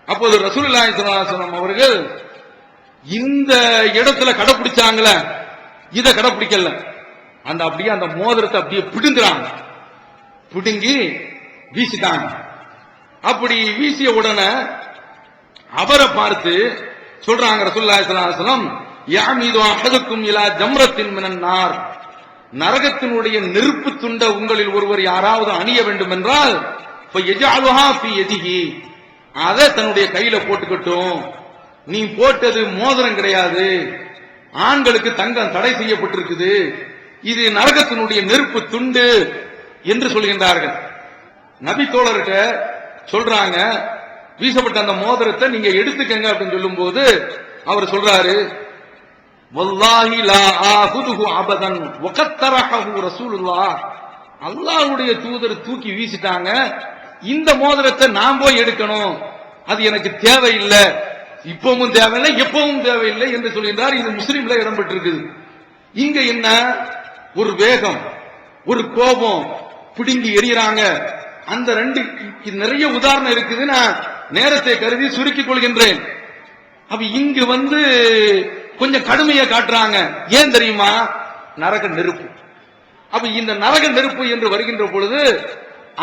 அப்போது ரசூலுல்லாஹி ஸல்லல்லாஹு அலைஹி வஸல்லம் அவர்கள் இந்த இடத்துல கடைபிடிச்சாங்களே, இத கடைபிடிக்கல. அந்த அப்படியே அந்த மோதிரத்தை அப்படியே பிடுங்குறாங்க, பிடுங்கி வீசிட்டாங்க. அப்படி வீசிய உடனே அவரை பார்த்து சொல்றாங்க ரசூலுல்லாஹி ஸல்லல்லாஹு அலைஹி வஸல்லம், யாமீது அஹதுக்கும் இலா ஜம்ரத்தின் மினன் நார், நரகத்தினுடைய நெருப்பு துண்ட உங்களில் ஒருவர் யாராவது அணிய வேண்டும் என்றால் ஃபயஜஅலுஹா ஃபீ யதிஹி, அதை தன்னுடைய கையில போட்டுக்கட்டும். நீ போட்டது மோதிரம் கிடையாது, ஆண்களுக்கு தங்கம் தடை செய்யப்பட்டிருக்குது, இது நரகத்தினுடைய நெருப்பு துண்டு என்று சொல்கின்றார்கள். நபி தோழர்கிட்ட சொல்றாங்க, வீசப்பட்ட அந்த மோதிரத்தை நீங்க எடுத்துக்கங்க அப்படின்னு சொல்லும் போது அவர் சொல்றாரு, வல்லாஹி லா ஆஹுதுஹு அபதன் வகத்தரஹு ரசூலுல்லாஹ், அல்லாஹ்வுடைய தூதர் தூக்கி வீசிட்டாங்க, இந்த மோதிரத்தை நான் போய் எடுக்கணும், அது எனக்கு தேவையில்லை, இப்பவும் தேவையில்லை, எப்பவும் தேவையில்லை என்று சொல்கின்றார். இது முஸ்லிம்ல இடம்பெற்றிருக்குது. இங்க என்ன, ஒரு வேகம், ஒரு கோபம், பிடுங்கி எறிகிறாங்க. அந்த ரெண்டு நிறைய உதாரணம் இருக்குது, நான் நேரத்தை கருதி சுருக்கிக் கொள்கின்றேன். அப்ப இங்கு கொஞ்சம் கடுமையை காட்டுறாங்க. ஏன் தெரியுமா? நரக நெருப்பு. அப்ப இந்த நரக நெருப்பு என்று வருகின்ற பொழுது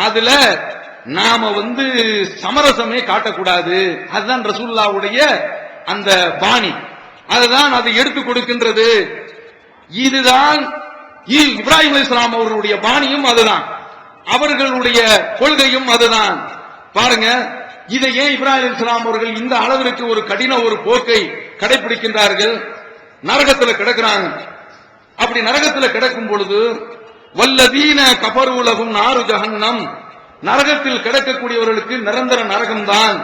அதுல நாம சமரசமே காட்டக்கூடாது. அதுதான் ரசூலுல்லாஹ்வுடைய அந்த பாணி, அதுதான் அதை எடுத்துக் கொடுக்கின்றது. இதுதான் இப்ராஹிம் அலைஹிஸ்ஸலாம் அவர்களுடைய பாணியும் அதுதான், அவர்களுடைய கொள்கையும் அதுதான். பாருங்க, இதை ஏன் இப்ராஹிம் அலைஹிஸ்ஸலாம் அவர்கள் இந்த அளவிற்கு ஒரு கடின ஒரு போக்கை கடைபிடிக்கின்றார்கள்? நரகத்தில் கிடக்கிறாங்க. அப்படி நரகத்தில் கிடக்கும் பொழுது வல்லதீன கஃபரு லஹும் நாரு ஜஹன்னம், நரகத்தில் கிடக்கக்கூடியவர்களுக்கு நிரந்தர நரகம்தான்.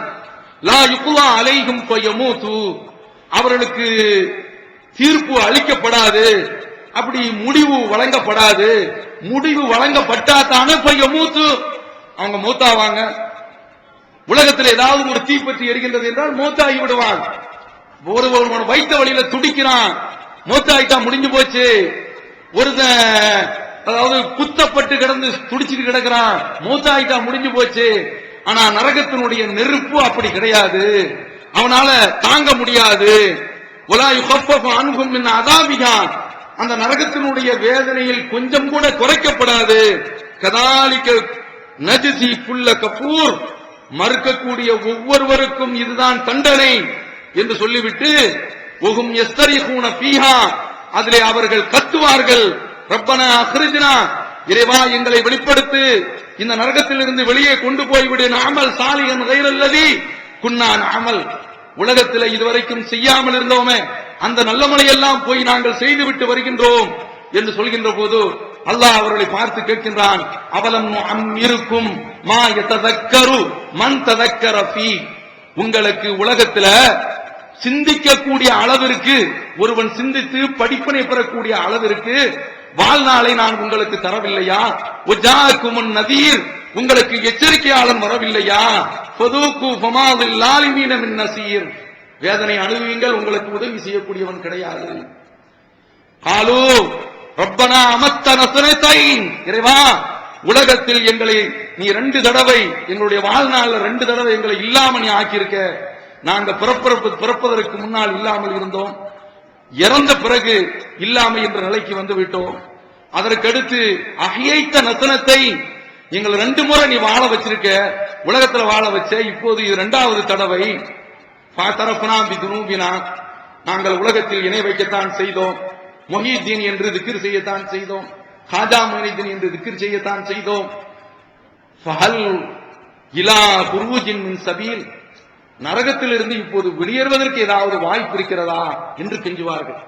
லா யுக்லா அலைஹிம் ஃபயமூது, அவர்களுக்கு தீர்ப்பு அளிக்கப்படாது, அப்படி முடிவு வழங்கப்படாது. முடிவு வழங்கப்பட்டாதானே பைய மூத்து அவங்க மூத்தாவாங்க. உலகத்தில் ஏதாவது ஒரு தீப்பற்றி எரிகின்றது என்றால் மூத்தாகி விடுவாங்க. ஒரு வைத்த வழியில துடிக்கிறான், மூத்தாயிட்டா முடிஞ்சு போச்சு. அதாவது குத்தப்பட்டு கிடந்து துடிச்சுட்டு கிடக்கிறான், மூத்தாயிட்டா முடிஞ்சு போச்சு. ஆனா நரகத்தினுடைய நெருப்பு அப்படி கிடையாது, அவனால தாங்க முடியாது. அந்த நரகத்தினுடைய வேதனையில் கொஞ்சம் கூட குறைக்கப்படாது. கதாலிக்க நஜ்ஸி குல்ல கஃபூர், மறுக்கக்கூடிய ஒவ்வொருவருக்கும் இதுதான் தண்டனை என்று சொல்லிவிட்டு வஹும் யஸ்தரிஹூன ஃபீஹா, அதிலே அவர்கள் கத்துவார்கள், ரப்பனா அக்ரிஜ்னா, இறைவா எங்களை வெளிப்படுத்து, இந்த நரகத்திலிருந்து வெளியே கொண்டு போய்விடு, நஅமல் சாலிஹன் கைரல்லதி குன்னா நஅமல், உலகத்தில் இதுவரைக்கும் செய்யாமல் இருந்தோமே அந்த நல்லமலையெல்லாம் போய் நாங்கள் செய்துவிட்டு வருகின்றோம் என்று சொல்கின்ற போது அல்லாஹ் அவர்களை பார்த்து கேட்கின்றான், அவலம் இருக்கும் மா யததக்கரு மன் ததக்கர ஃபீ, உங்களுக்கு உலகத்தில் சிந்திக்கக்கூடிய அளவிற்கு, ஒருவன் சிந்தித்து படிப்பினை பெறக்கூடிய அளவிற்கு வாழ்நாளை நான் உங்களுக்கு தரவில்லையா? வஜாஅக்குமுன் நதீர், உங்களுக்கு எச்சரிக்கையாளன் வரவில்லையா? ஃபதூகு ஃபமாதில் லாலிமீன மின் நசீர், வேதனை அனுபவியுங்கள், உங்களுக்கு உதவி செய்யக்கூடியவன் கிடையாது. காலு ரப்பனா அமத்தன ஸனதைன், இறைவா உலகத்தில் எங்களை நீ 2 தடவை, எங்களுடைய வாழ்நாள்ல 2 தடவை எங்களை இல்லாம நீ ஆக்கியிருக்க. நாங்க பிறப்பதற்கு முன்னால் இல்லாமல் இருந்தோம், இறந்த பிறகு இல்லாமை என்ற நிலைக்கு வந்து விட்டோம். அதற்கடுத்து அஹ்யைத நஸனத்தை, எங்களை 2 முறை நீ வாழ வச்சிருக்க, உலகத்துல வாழ வச்ச, இப்போது இது 2வது தடவை. ஃபதரஃப்னா பிதுனூபினா, நாங்கள் உலகத்தில் இணை வைக்கத்தான் செய்தோம், முஹீதீன் என்று திக்ர் செய்யத்தான் செய்தோம், ஹாஜா முஹீதீன் என்று திக்ர் செய்யத்தான் செய்தோம். ஃபஹல் இலா குருஜின் மின் சபீல், நரகத்திலிருந்து இப்போது வெளியேறுவதற்கு ஏதாவது வாய்ப்பு இருக்கிறதா என்று கெஞ்சுவார்கள்.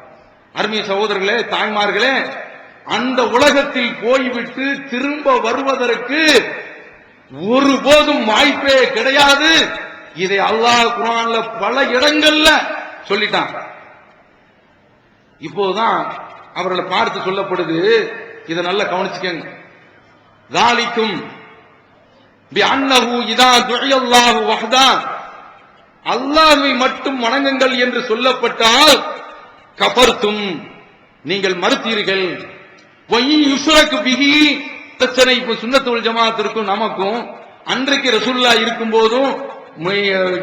அருமை சகோதரர்களே, தாய்மார்களே, அந்த உலகத்தில் போய்விட்டு திரும்ப வருவதற்கு ஒருபோதும் வாய்ப்பே கிடையாது. இதை அல்லாஹ் குர்ஆன்ல பல இடங்கள்ல சொல்லிட்டான். இப்போதான் அவர்களை பார்த்து சொல்லப்படுது, இதை நல்லா கவனிச்சுக்கங்க. ذَلِكُمْ بِأَنَّهُ إِذَا دُعِيَ اللَّهُ وَحْدَهُ, அல்லாஹ்வை மட்டும் வணங்குங்கள் என்று சொல்லப்பட்டால் கஃபர்தும், நீங்கள் மறுத்தீர்கள். வயின் யுஷ்ரக் பிஹி, பிரச்சனை இப்ப சுன்னத்துல் வல் ஜமாஅத்திற்கும் நமக்கும் அன்றைக்கு ரசூலுல்லாஹ் இருக்கும் போதும்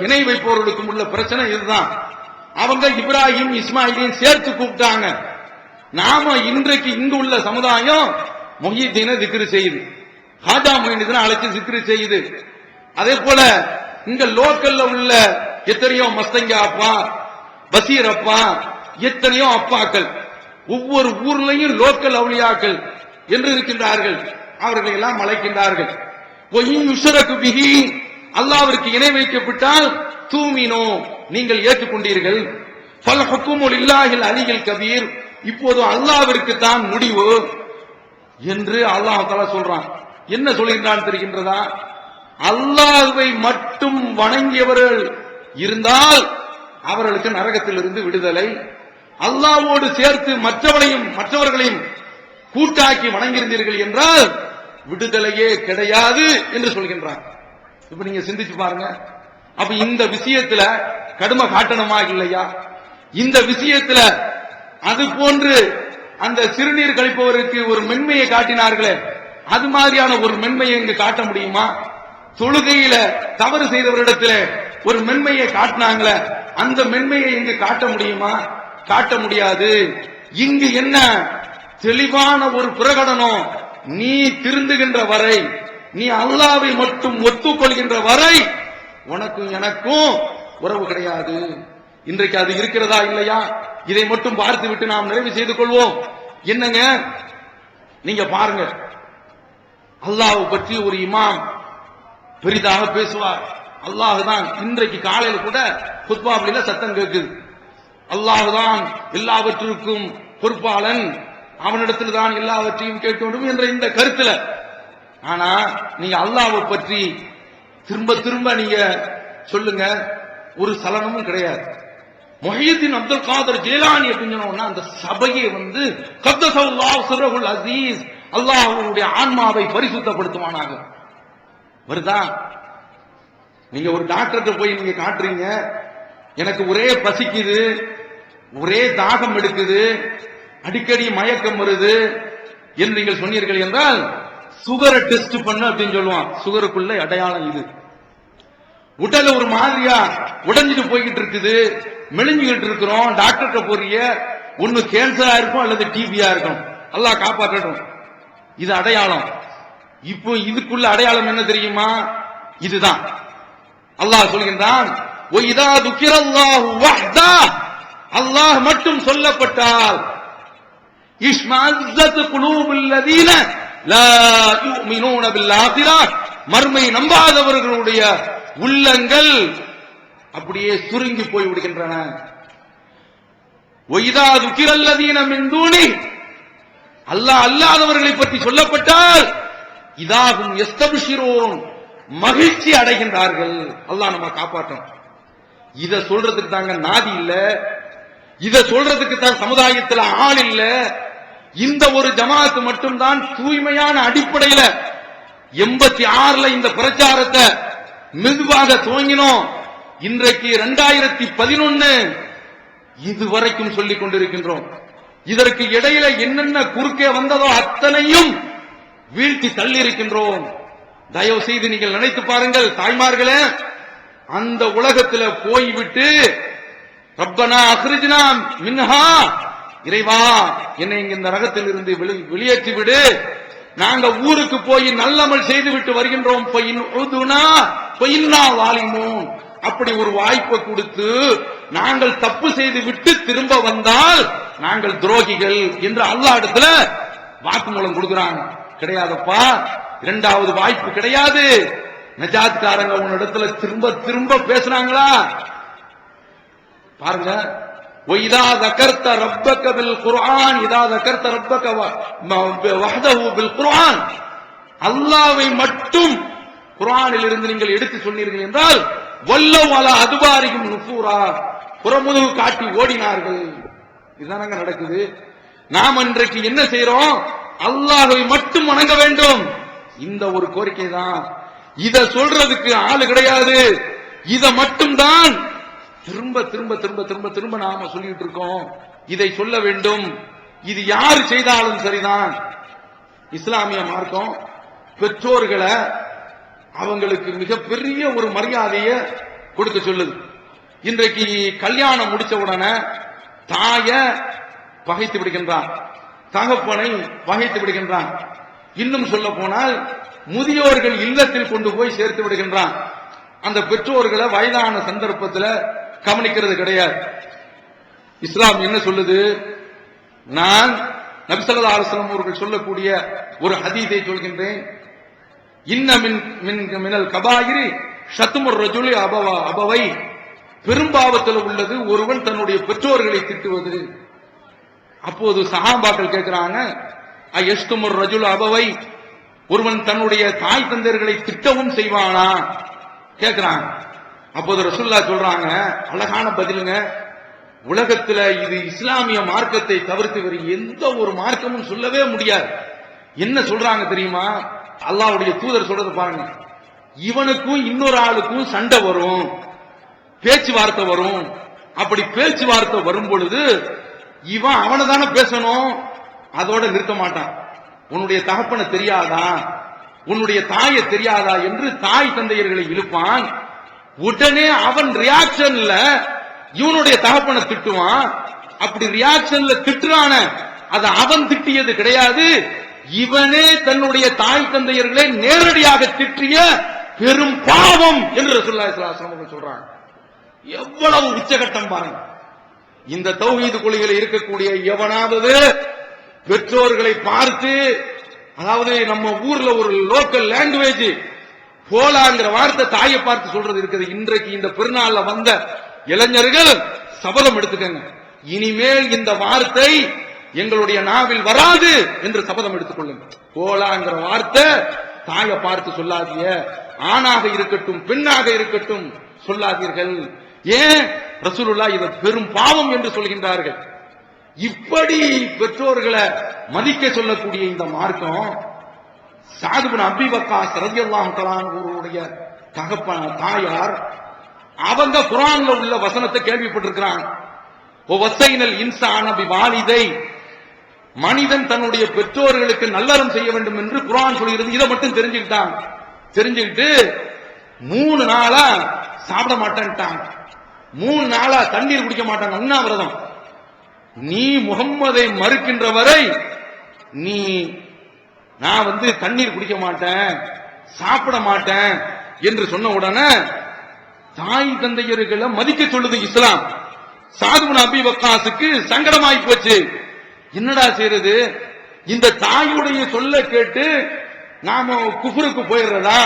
இணை வைப்பவர்களுக்கும் உள்ள பிரச்சனை இதுதான். அவங்க இப்ராஹிம் இஸ்மாயிலையும் சேர்த்து கூப்பிட்டாங்க. நாம இன்றைக்கு இங்கு உள்ள சமுதாயம் முஹீதீனை திக்ர் செய்யுது, ஹாஜா முஹீதீனை அழைச்சு திக்ர் செய்யுது. அதே போல இங்க லோக்கல்ல உள்ள எத்தனையோ மஸ்தங்கா அப்பா, பசீர் அப்பா, எத்தனையோ அப்பாக்கள், ஒவ்வொரு ஊர்லயும் லோக்கல் அவுலியாக்கள் என்று இருக்கின்றார்கள். அவர்களை எல்லாம் அழைக்கின்றார்கள். அல்லாஹ்விற்கு இணை வைக்கப்பட்டால் தூமினோ, நீங்கள் ஏற்றுக்கொண்டீர்கள். ஃபல் ஹுக்மு லில்லாஹில் அலியில் கபீர், இப்போது அல்லாஹ்விற்கு தான் முடிவு என்று அல்லாஹ் தஆலா சொல்றான். என்ன சொல்கின்றான் தெரிகின்றதா? அல்லாஹ்வை மட்டும் வணங்கியவர்கள் இருந்தால் அவர்களுக்கு நரகத்திலிருந்து விடுதலை, அல்லாஹ்வோடு சேர்த்து மற்றவர்களையும் கூட்டாக்கி வணங்கியிருந்தீர்கள் என்றால் விடுதலையே கிடையாது என்று சொல்கின்றார். இப்ப நீங்க சிந்திச்சு பாருங்க. அப்ப இந்த விஷயத்துல கடுமை காட்டணுமா இல்லையா? இந்த விஷயத்துல அது போன்று அந்த சிறுநீர் கழிப்பவருக்கு ஒரு மென்மையை காட்டினார்களே, அது மாதிரியான ஒரு மென்மையை இங்கு காட்ட முடியுமா? தொழுகையில தவறு செய்தவரிடத்துல ஒரு மென்மையை காட்டினாங்களே, அந்த மென்மையை இங்கு காட்ட முடியுமா? காட்ட முடியாது. இங்கு என்ன தெளிவான ஒரு பிரகடனம், நீ திருந்துகின்ற வரை, நீ அல்லாஹ்வை மட்டும் ஒத்துக்கொள்கின்ற வரை உனக்கும் எனக்கும் உறவு கிடையாது. இன்றைக்கு அது இருக்கிறதா இல்லையா? இதை மட்டும் பார்த்து விட்டு நாம் நிறைவு செய்து கொள்வோம். என்னங்க, நீங்க பாருங்க, அல்லாஹ் பற்றி ஒரு இமாம் பெரிதாக பேசுவார். அல்லாஹ் தான், இன்றைக்கு காலையில் கூட குத்பாவில சத்தம் கேட்குது, அல்லாஹ் தான் எல்லாவற்றிற்கும் பொறுப்பாளன், அவனிடத்தில் தான் எல்லாவற்றையும் கேட்க வேண்டும் என்ற இந்த கருத்துல. ஆனா நீங்க அல்லாஹ்வை பற்றி திரும்ப திரும்ப நீங்க சொல்லுங்க, ஒரு சலனமும் கிடையாது. முஹையீன் அப்துல் காதர் ஜீலானி அப்படின்னு சொன்னா அந்த சபையை கத்தஸல்லாஹு சிர்ரஹுல் அஸீஸ், அல்லாஹ்வுடைய ஆன்மாவை பரிசுத்தப்படுத்துவானாக. வருதா? நீங்க ஒரு டாக்டர்கிட்ட போய் நீங்க காட்டுறீங்க, எனக்கு ஒரே பசிக்குது, ஒரே தாகம் எடுக்குது, அடிக்கடி மயக்கம் வருது என்று நீங்கள் சொன்னீர்கள் என்றால் சுகரை டெஸ்ட் பண்ண அப்படின்னு சொல்லுவான். சுகருக்குள்ள அடையாளம் இது. உடல் ஒரு மாதிரியா உடைஞ்சிட்டு போய்கிட்டு இருக்குது, மெலிஞ்சுகிட்டு இருக்கிறோம், டாக்டர்கிட்ட போறீங்க, ஒண்ணு கேன்சரா இருக்கும் அல்லது டிபியா இருக்கும், அல்லாஹ் காப்பாற்றட்டும். இது அடையாளம். இப்போ இதுக்குள்ள அடையாளம் என்ன தெரியுமா? இதுதான் அல்லாஹ் சொல்கின்றான், ஒய்தா துக்கிரல்லாஹு வஹ்தா, அல்லாஹ் மட்டும் சொல்லப்பட்டால் இஸ்மஅஸத் குலூபுல் லதீன லா யுமினூன பில் ஆகிரா, மர்மை நம்பாதவர்களுடைய உள்ளங்கள் அப்படியே சுருங்கி போய் விடுகின்றன. ஒய்தா துக்கிரல் லதீன மின் தூனி, அல்லாஹ் அல்லாதவர்களை பற்றி சொல்லப்பட்டால் இதாகும் யஸ்தப்ஷிரூன், மகிழ்ச்சி அடைகின்றார்கள். அல்லாஹ் நம்ம காப்பாற்றும். இத சொல்றதுக்கு தாங்க நாதி இல்ல, இத சொல்றதுக்கு தான் சமுதாயத்தில் ஆள் இல்ல. இந்த ஒரு ஜமாஅத் மட்டும்தான் தூய்மையான அடிப்படையில 86ல இந்த பிரச்சாரத்தை மெதுவாக துவங்கினோம். இன்றைக்கு 2011 இதுவரைக்கும் சொல்லிக் கொண்டிருக்கின்றோம். இதற்கு இடையில என்னென்ன குறுக்கே வந்ததோ அத்தனையும் வீழ்த்தி தள்ளி இருக்கின்றோம். தயவு செய்து நீங்கள் நினைத்து பாருங்கள் தாய்மார்களே, அந்த உலகத்தில் போய்விட்டு ரப்பனா அக்ரிஜ்னா மின்ஹா, இறைவா என்னை இந்த நரகத்தில் இருந்து வெளியேற்றி விடு, நாங்க ஊருக்கு போய் நல்லமல் செய்து விட்டு வருகின்றோம், அப்படி ஒரு வாய்ப்பை கொடுத்து நாங்கள் தப்பு செய்து விட்டு திரும்ப வந்தால் நாங்கள் துரோகிகள் என்று அல்லாஹ் இடத்துல வாக்குமூலம் கொடுக்கிறாங்க. கிடையாதப்பா, இரண்டாவது வாய்ப்பு கிடையாது. நஜாத்காரங்க உன்னிடத்துல திரும்ப திரும்ப பேசுறாங்களா பாருங்க. وَإِذَا ذَكَرْتَ رَبَّكَ بِالْقُرْآنِ إِذَا ذَكَرْتَ رَبَّكَ وَحْدَهُ بِالْقُرْآنِ, அல்லாஹ்வை மட்டும் குர்ஆனில் இருந்து நீங்கள் எடுத்து சொன்னீர்கள் என்றால் வல்லவ் அலா அதுபாரிகும் நுஃபூரா, புறமுதுகு காட்டி ஓடினார்கள். இதுதானங்க நடக்குது. நாம் இன்றைக்கு என்ன செய்றோம்? அல்லாஹ்வை மட்டும் வணங்க வேண்டும், இந்த ஒரு கோரிக்கை தான். இத சொல்றதுக்கு ஆளு கிடையாது. இத மட்டும்தான் திரும்ப திரும்ப திரும்ப திரும்ப திரும்ப நாம சொல்லிட்டு இருக்கோம். இதை சொல்ல வேண்டும். இது யாரு செய்தாலும் சரிதான். இஸ்லாமிய மார்க்கம் பெற்றோர்களை அவங்களுக்கு மிகப்பெரிய ஒரு மரியாதையை கொடுக்க சொல்லுது. இன்றைக்கு கல்யாணம் முடிச்ச உடனே தாய பகைத்து விடுகின்றான், தகப்பனை பகைத்து விடுகின்றான். இன்னும் சொல்ல போனால் முதியோர்கள் இல்லத்தில் கொண்டு போய் சேர்த்து விடுகின்றான். அந்த பெற்றோர்களை வயதான சந்தர்ப்பத்தில் கவனிக்கிறது கிடையாது. இஸ்லாம் என்ன சொல்லுது? நான் நபி ஸல்லல்லாஹு அலைஹி வஸல்லம் அவர்கள் சொல்லக்கூடிய ஒரு ஹதீஸை சொல்கின்றேன். இன்ன மினல் கபாயிரி ஷத்முர் ரஜுலி அபவை, பெரும்பாவத்தில் உள்ளது ஒருவன் தன்னுடைய பெற்றோர்களை திட்டுவது. அப்போது சஹாபாக்கள் கேட்கிறாங்க, அயஷ்துமுர் ரஜுல் அபவை, ஒருவன் தன்னுடைய தாய் தந்தையர்களை திட்டவும் செய்வானா கேட்கிறாங்க. அப்போது ரசூலுல்லாஹ் சொல்றாங்க, அழகான பதிலுங்க, உலகத்துல இது இஸ்லாமிய மார்க்கத்தை தவிர்த்து வேறு எந்த ஒரு மார்க்கமும் சொல்லவே முடியாது. என்ன சொல்றாங்க தெரியுமா? அல்லாஹ்வுடைய தூதர் சொல்றது பாருங்க, இவனுக்கும் இன்னொரு ஆளுக்கும் சண்டை வரும், பேச்சுவார்த்தை வரும். அப்படி பேச்சுவார்த்தை வரும் பொழுது இவன் அவனை தானே பேசணும், அதோட நிறுத்த மாட்டான். உன்னுடைய தகப்பனை தெரியாதா, உன்னுடைய தாயை தெரியாதா என்று தாய் தந்தையர்களை இழுப்பான். உடனே அவன் ரியாக்ஷன்ல இவனுடைய தகப்பனை திட்டுவான். அப்படி ரியாக்ஷன்ல திட்டுறான, அது அவன் திட்டியது கிடையாது, இவனே தன்னுடைய தாய் தந்தையர்களை நேரடியாக திட்டிய பெரும் பாவம் என்று ரசூலுல்லாஹி ஸல்லல்லாஹு அலைஹி வஸல்லம் சொல்றாங்க. எவ்வளவு உச்சகட்டம் பாருங்க. இந்த தௌஹீது கொள்கையில் இருக்கக்கூடிய எவனாவது பெற்றோர்களை பார்த்து, அதாவது நம்ம ஊர்ல ஒரு லோக்கல் லாங்குவேஜ் போலாங்கிற வார்த்தை தாயை பார்த்து சொல்றது இருக்குது. இன்றைக்கு இந்த பெருநாள்ல வந்த இளைஞர்கள் சபதம் எடுத்துக்கங்க, இனிமேல் இந்த வார்த்தை எங்களுடைய நாவில் வராது என்று சபதம் எடுத்துக்கொள்ளுங்க. போலாங்கிற வார்த்தை தாயை பார்த்து சொல்லாதீங்க, ஆணாக இருக்கட்டும் பெண்ணாக இருக்கட்டும் சொல்லாதீர்கள். ஏன் ரசூலுல்லாஹ் இதை பெரும் பாவம் என்று சொல்கின்றார்கள்? இப்படி பெற்றோர்களை மதிக்க சொல்லக்கூடிய இந்த மார்க்கம் சஅத் இப்னு அபீ வக்காஸ் ரலியல்லாஹு தஆலா அவருடைய தாயார், அவங்க குர்ஆன்ல உள்ள வசனத்தை கேள்விப்பட்டிருக்கிறாங்க. வஸைனல் இன்சான பிவாலிதை, மனிதன் தன்னுடைய பெற்றோர்களுக்கு நல்லறம் செய்ய வேண்டும் என்று குர்ஆன் சொல்கிறது. இதை மட்டும் தெரிஞ்சுக்கிட்டு 3 நாளா சாப்பிட மாட்டேன்ட்டாங்க. 3 நாளா தண்ணீர் குடிக்க மாட்டாங்க, உண்ணாவிரதம். நீ முகம்மதை மறுக்கின்ற வரை நான் தண்ணீர் குடிக்க மாட்டேன், சாப்பிட மாட்டேன் என்று சொன்ன உடனே தாய் தந்தையர்களை மதிக்க சொல்லுது இஸ்லாம். சஅத் இப்னு அபீ வக்காஸுக்கு சங்கடமாயி போச்சு. என்னடா செய்யறது? இந்த தாயுடைய சொல்ல கேட்டு நாம குஃப்ருக்கு போயிடுறதா,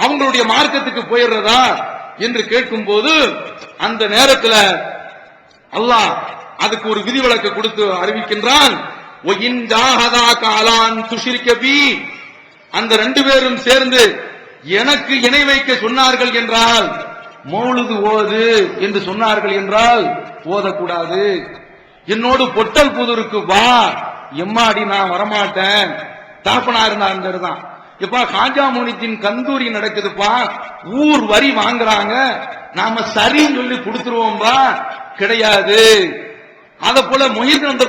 அவங்களுடைய மார்க்கத்துக்கு போயிடுறதா என்று கேட்கும் போது அந்த நேரத்தில் அல்லாஹ் அதுக்கு ஒரு விதிவிலக்கு கொடுத்து அறிவிக்கின்றான். அந்த 2 பேரும் சேர்ந்து எனக்கு இணை வைக்க சொன்னார்கள் என்றால், மௌலுது ஓது என்று சொன்னார்கள் என்றால் ஓதக்கூடாது. என்னோடு பொட்டல் புதூருக்கு வா, எம்மாடி நான் வரமாட்டேன். தாப்பனா இருந்தான். இப்ப காஜா முனித்தின் கந்தூரி நடக்குதுப்பா, ஊர் வரி வாங்குறாங்க, நாம சரின்னு சொல்லி கொடுத்துருவோம்பா, கிடையாது. அத போல மொஹிதீன்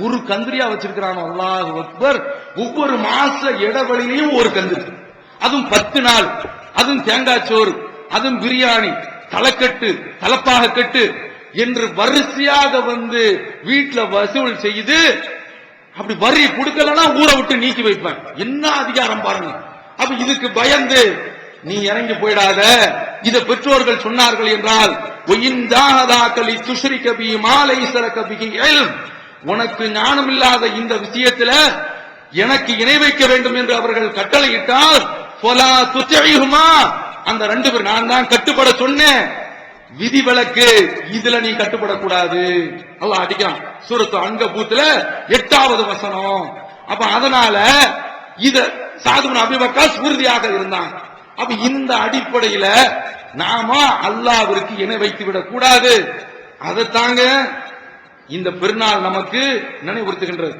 ஒரு கந்திரியா வச்சிருக்கிறான். அல்லாஹு அக்பர். ஒவ்வொரு மாச இடைவெளியிலையும் ஒரு கந்திரி, அதுவும் 10 நாள், அதுவும் தேங்காய் சோறு, அதுவும் பிரியாணி, தலைக்கட்டு, தலப்பாக கட்டு என்று வரிசையாக வீட்டுல வசூல் செய்து, அப்படி வரி கொடுக்கலன்னா ஊரை விட்டு நீக்கி வைப்பேன். என்ன அதிகாரம் பாருங்க. அப்ப இதுக்கு பயந்து நீ இறங்கி போயிடாத. இத பெற்றோர்கள் சொன்னார்கள் என்றால், உனக்கு ஞானம் இல்லாத இந்த விஷயத்துல எனக்கு இணை வைக்க வேண்டும் என்று அவர்கள் கட்டளையிட்டால், அந்த 2 பேர் நான் தான் கட்டுப்பட சொன்னேன், விதிவிலக்கு, இதுல நீ கட்டுப்படக்கூடாது. அல்லாஹ் அடிக்கிறான் சூரத்து அன்கபூத்ல 8வது வசனம். அப்ப அதனால இத சஅத் இப்னு அபீ வக்காஸ் உறுதியாக இருந்தாங்க. அப்ப இந்த அடிப்படையில நாம அல்லாஹ்விற்கு இணை வைத்து விடக் கூடாது. அதைத்தாங்க இந்த பெருநாள் நமக்கு நினைவுறுத்துகின்றது.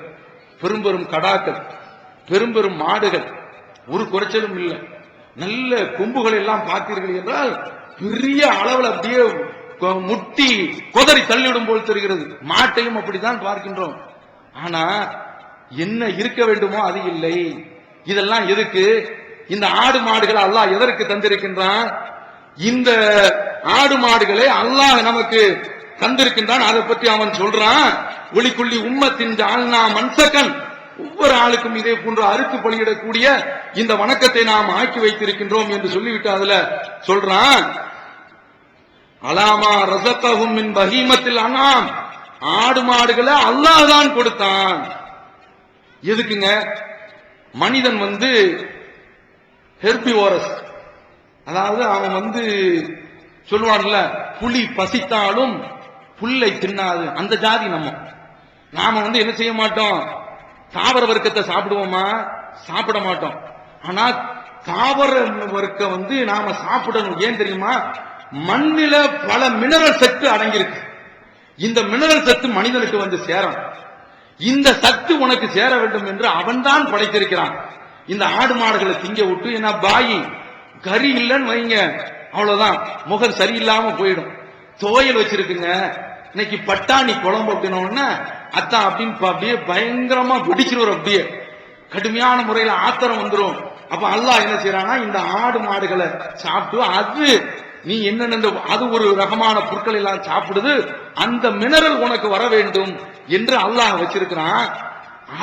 பெரும் கடாக்கள், பெரும் மாடுகள், ஒரு குறைச்சலும் இல்லை. நல்ல கொம்புகள் எல்லாம் பார்த்தீர்கள் என்றால் பெரிய அளவில் அப்படியே முட்டி கொதறி தள்ளிவிடும் போல் தெரிகிறது. மாட்டையும் அப்படித்தான் பார்க்கின்றோம். ஆனா என்ன இருக்க வேண்டுமோ அது இல்லை. இதெல்லாம் எதுக்கு? இந்த ஆடு மாடுகளை அல்லாஹ் எதற்கு தந்திருக்கின்றான்? இந்த ஆடு மாடுகளை அல்லாஹ் நமக்கு தந்திருக்கின்றான். அதை பற்றி அவன் சொல்றான், ஒலிக்குள்ளி உம்மத்தின் ஜஅல்னா மன்சகன், ஒவ்வொரு ஆளுக்கும் இதே போன்று அறுத்து பலியிடக்கூடிய இந்த வணக்கத்தை நாம் ஆக்கி வைத்திருக்கின்றோம் என்று சொல்லிவிட்டு அதுல சொல்றான், அலாமா ரஸகஹும் மின் பஹீமத்தில் அன்ஆம், ஆடு மாடுகளை அல்லாஹ் தான் கொடுத்தான். எதுக்குங்க? மனிதன் ஹெர்பிவோரஸ், அதாவது அவன் சொல்லுவான்ல, புலி பசித்தாலும் புல்லை தின்னாது, அந்த ஜாதி நாம என்ன செய்ய மாட்டோம்? தாவர வர்க்கத்தை சாப்பிடுவோமா? சாப்பிட மாட்டோம். ஆனா தாவர வர்க்க நாம சாப்பிடணும். ஏன் தெரியுமா? மண்ணில பல மினரல் சத்து அடங்கியிருக்கு. இந்த மினரல் சத்து மனிதனுக்கு சேரும். இந்த சத்து உனக்கு சேர வேண்டும் என்று அவன் தான் படைத்திருக்கிறான். இந்த ஆடு மாடுகளை திங்க விட்டு, ஏன்னா பாயி கறி இல்லைன்னு வைங்க, அவ்வளவுதான், முகம் சரியில்லாம போயிடும். துவையல் வச்சிருக்குங்க, இன்னைக்கு பட்டாணி குழம்பு அப்படின்னா அத்தான் அப்படின்னு அப்படியே பயங்கரமா வெடிச்சிருவார். அப்படியே கடுமையான முறையில ஆத்திரம் வந்துடும். அப்ப அல்லாஹ் என்ன செய்யறானா, இந்த ஆடு மாடுகளை சாப்பிட்டு அது நீ என்னென்ன அது ஒரு ரகமான பொருட்கள் எல்லாம் சாப்பிடுது, அந்த மினரல் உனக்கு வர வேண்டும் என்று அல்லாஹ் வச்சிருக்கிறான்.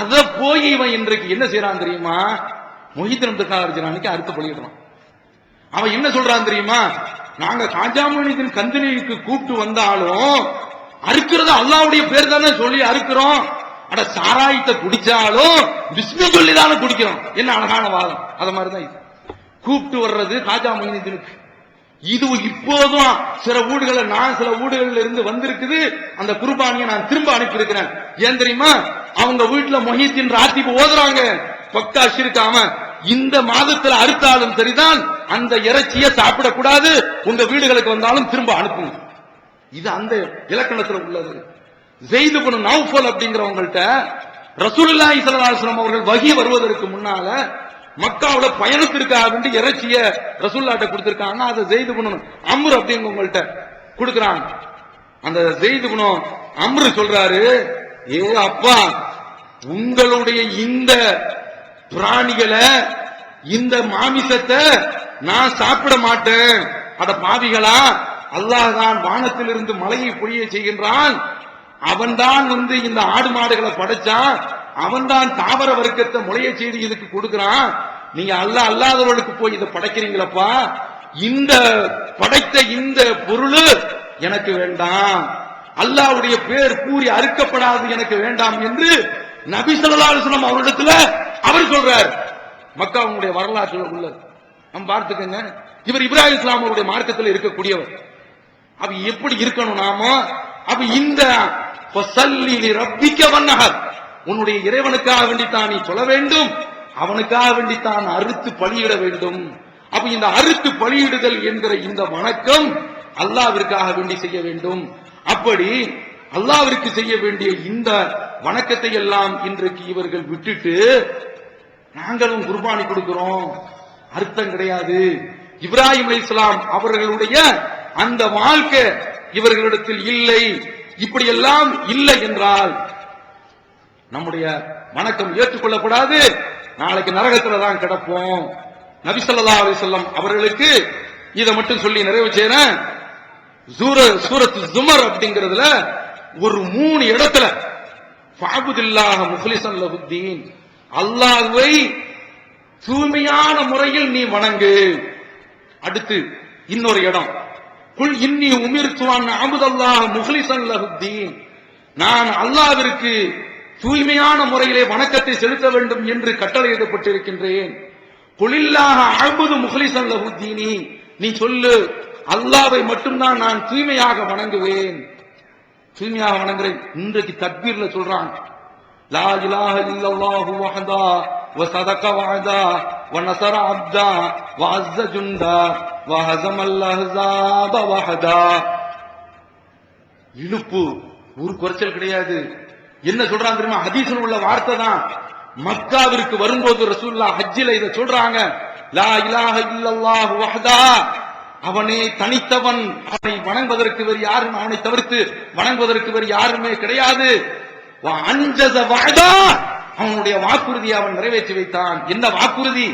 அத போய் இவன் இன்றைக்கு என்ன செய்யறான் தெரியுமா? மொஹிதீன் அப்துல் அறுத்து பலியிடுறான். அவன் என்ன சொல்றான் தெரியுமா? நாங்க காஜா முனித்தின் கந்தனிக்கு கூப்பிட்டு வந்தாலும் அறுக்கிறது அல்லாஹ்வுடைய பேர் தானே சொல்லி அறுக்கிறோம். அட சாராயத்தை குடிச்சாலும் பிஸ்மி சொல்லி தானே குடிக்கிறோம். என்ன அழகான வாதம். அத மாதிரிதான் இது. கூப்பிட்டு வர்றது காஜா முனித்தினுக்கு. இது இப்போதும் சில வீடுகளை, நான் சில வீடுகள்ல இருந்து வந்திருக்குது, அந்த குர்பானியை நான் திரும்ப அனுப்பி இருக்கிறேன். ஏன் தெரியுமா? அவங்க வீட்டுல மொஹிதீன் ராத்திபு ஓதுறாங்க. பக்கா ஷிர்க். அவன் இந்த மாதத்துல அறுத்தாலும் சரிதான், அந்த இறைச்சியை சாப்பிடக்கூடாது, உங்க வீடுகளுக்கு வந்தாலும் திரும்ப அனுப்புங்க. இது அந்த இலக்கணத்தில் உள்ளது. ஸெய்த் இப்னு நௌஃபல் அப்படிங்கிறவங்கள்ட்ட ரசூலுல்லாஹி ஸல்லல்லாஹு அலைஹி வஸல்லம் அவர்கள் வஹி வருவதற்கு முன்னால மக்காவுல பயணத்திற்காக வேண்டி இறைச்சிய ரசூலுல்லாஹ்ட்ட கொடுத்திருக்காங்க. அதை ஸெய்த் இப்னு அம்ர் அப்படிங்கிறவங்கள்ட்ட கொடுக்கறாங்க. அந்த ஸெய்த் இப்னு அம்ர் சொல்றாரு, ஏ அப்பா, உங்களுடைய இந்த பிராணிகளை, இந்த மாமிசத்தை நான் சாப்பிட மாட்டேன். அட பாவிகளா, அல்லாஹ் தான் வானத்திலிருந்து மலையை பொழிய செய்கின்றான், அவன்தான் இந்த ஆடு மாடுகளை படைச்சான், அவன்தான் தாவர வர்க்கத்தை முளைய செய்து இதுக்கு கொடுக்கிறான். நீங்க அல்லாஹ் அல்லாதவர்களுக்கு போய் இதை படைக்கிறீங்களப்பா, இந்த படைத்த இந்த பொருள் எனக்கு வேண்டாம், அல்லாஹ்வுடைய பேர் கூறி அறுக்கப்படாது எனக்கு வேண்டாம் என்று நபி ஸல்லல்லாஹு அலைஹி வஸல்லம் அவரிடத்துல அவர் சொல்றார். மக்காவுடைய வரலாற்று உள்ளது, நம்ம பார்த்துக்கங்க. இவர் இப்ராஹிம் இஸ்லாம் அவருடைய மார்க்கத்தில் இருக்கக்கூடியவர். அப்ப எப்படி இருக்கணும் நாம? அப்ப இந்த ரப்பிக்க வன்னஹர், உன்னுடைய இறைவனுக்காக வேண்டித்தான் நீ சொல்ல வேண்டும், அவனுக்காக வேண்டித்தான் அறுத்து பலியிட வேண்டும். அப்ப இந்த அறுத்து பலியிடுதல் என்கிற இந்த வணக்கம் அல்லாஹ்விற்காக வேண்டி செய்ய வேண்டும். அப்படி அல்லாஹ்விற்கு செய்ய வேண்டிய இந்த வணக்கத்தை எல்லாம் இன்றைக்கு இவர்கள் விட்டுட்டு நாங்களும் குர்பானி கொடுக்கிறோம், அர்த்தம் கிடையாது. இப்ராஹிம் அலைஹிஸ்ஸலாம் அவர்களுடைய அந்த வாழ்க்கை இவர்களிடத்தில் இல்லை, இப்படியெல்லாம் இல்லை என்றால் நம்முடைய வணக்கம் ஏற்றுக்கொள்ளப்படாது, நாளைக்கு நரகத்துல தான் கிடப்போம். நபி ஸல்லல்லாஹு அலைஹி வஸல்லம் அவர்களுக்கு இதை மட்டும் சொல்லி நிறைவு செய்றேன். சூரத்து ஜுமர் அப்படிங்கிறதுல ஒரு 3 இடத்துல ஃபஅபுதில்லாஹ முஃலிஸன் லஹுத்தீன், அல்லாஹ்வை தூய்மையான முறையில் நீ வணங்கு. அடுத்து இன்னொரு இடம், குல் இன்னி உமிர்து அன் அஅபுதல்லாஹ முஃலிஸன் லஹுத்தீன், நான் அல்லாஹ்விற்கு தூய்மையான முறையிலே வணக்கத்தை செலுத்த வேண்டும் என்று கட்டளையிடப்பட்டிருக்கின்றேன். குலில்லாஹ அஅபுது முஃலிஸன் லஹுத்தீனி, நீ சொல்லு, அல்லாஹ்வை மட்டும்தான் நான் தூய்மையாக வணங்குவேன். தூய்மையாக வணங்குறேன். இன்றைக்கு தக்பீர்ல சொல்றாங்க, லா இலாஹ இல்லல்லாஹு வஹதா வ ஸதக வஅதா வ நஸர அப்தா வ அஸ்ஸ ஜுண்டா வ ஹஸமல் அஹ்ஸாப வஹதா. இழுப்பு, ஒரு குறைச்சல் கிடையாது. என்ன சொல்றாங்க தெரியுமா? ஹதீஸ்ல உள்ள வார்த்தை தான். மக்காவிற்கு வரும்போது ரசூலுல்லாஹ் ஹஜ்ஜில இத சொல்றாங்க, லா இலாஹ இல்லல்லாஹு வஹதா, அவனே தனித்தவன், அவனை வணங்குவதற்கு வேறு யாரும், அவனை தவிர்த்து வணங்குவதற்கு வேறு யாருமே கிடையாது. அன்ஜஸ வஅதா, அவனுடைய வாக்குறுதியை அவன் நிறைவேற்றி வைத்தான். என்ன வாக்குறுதி?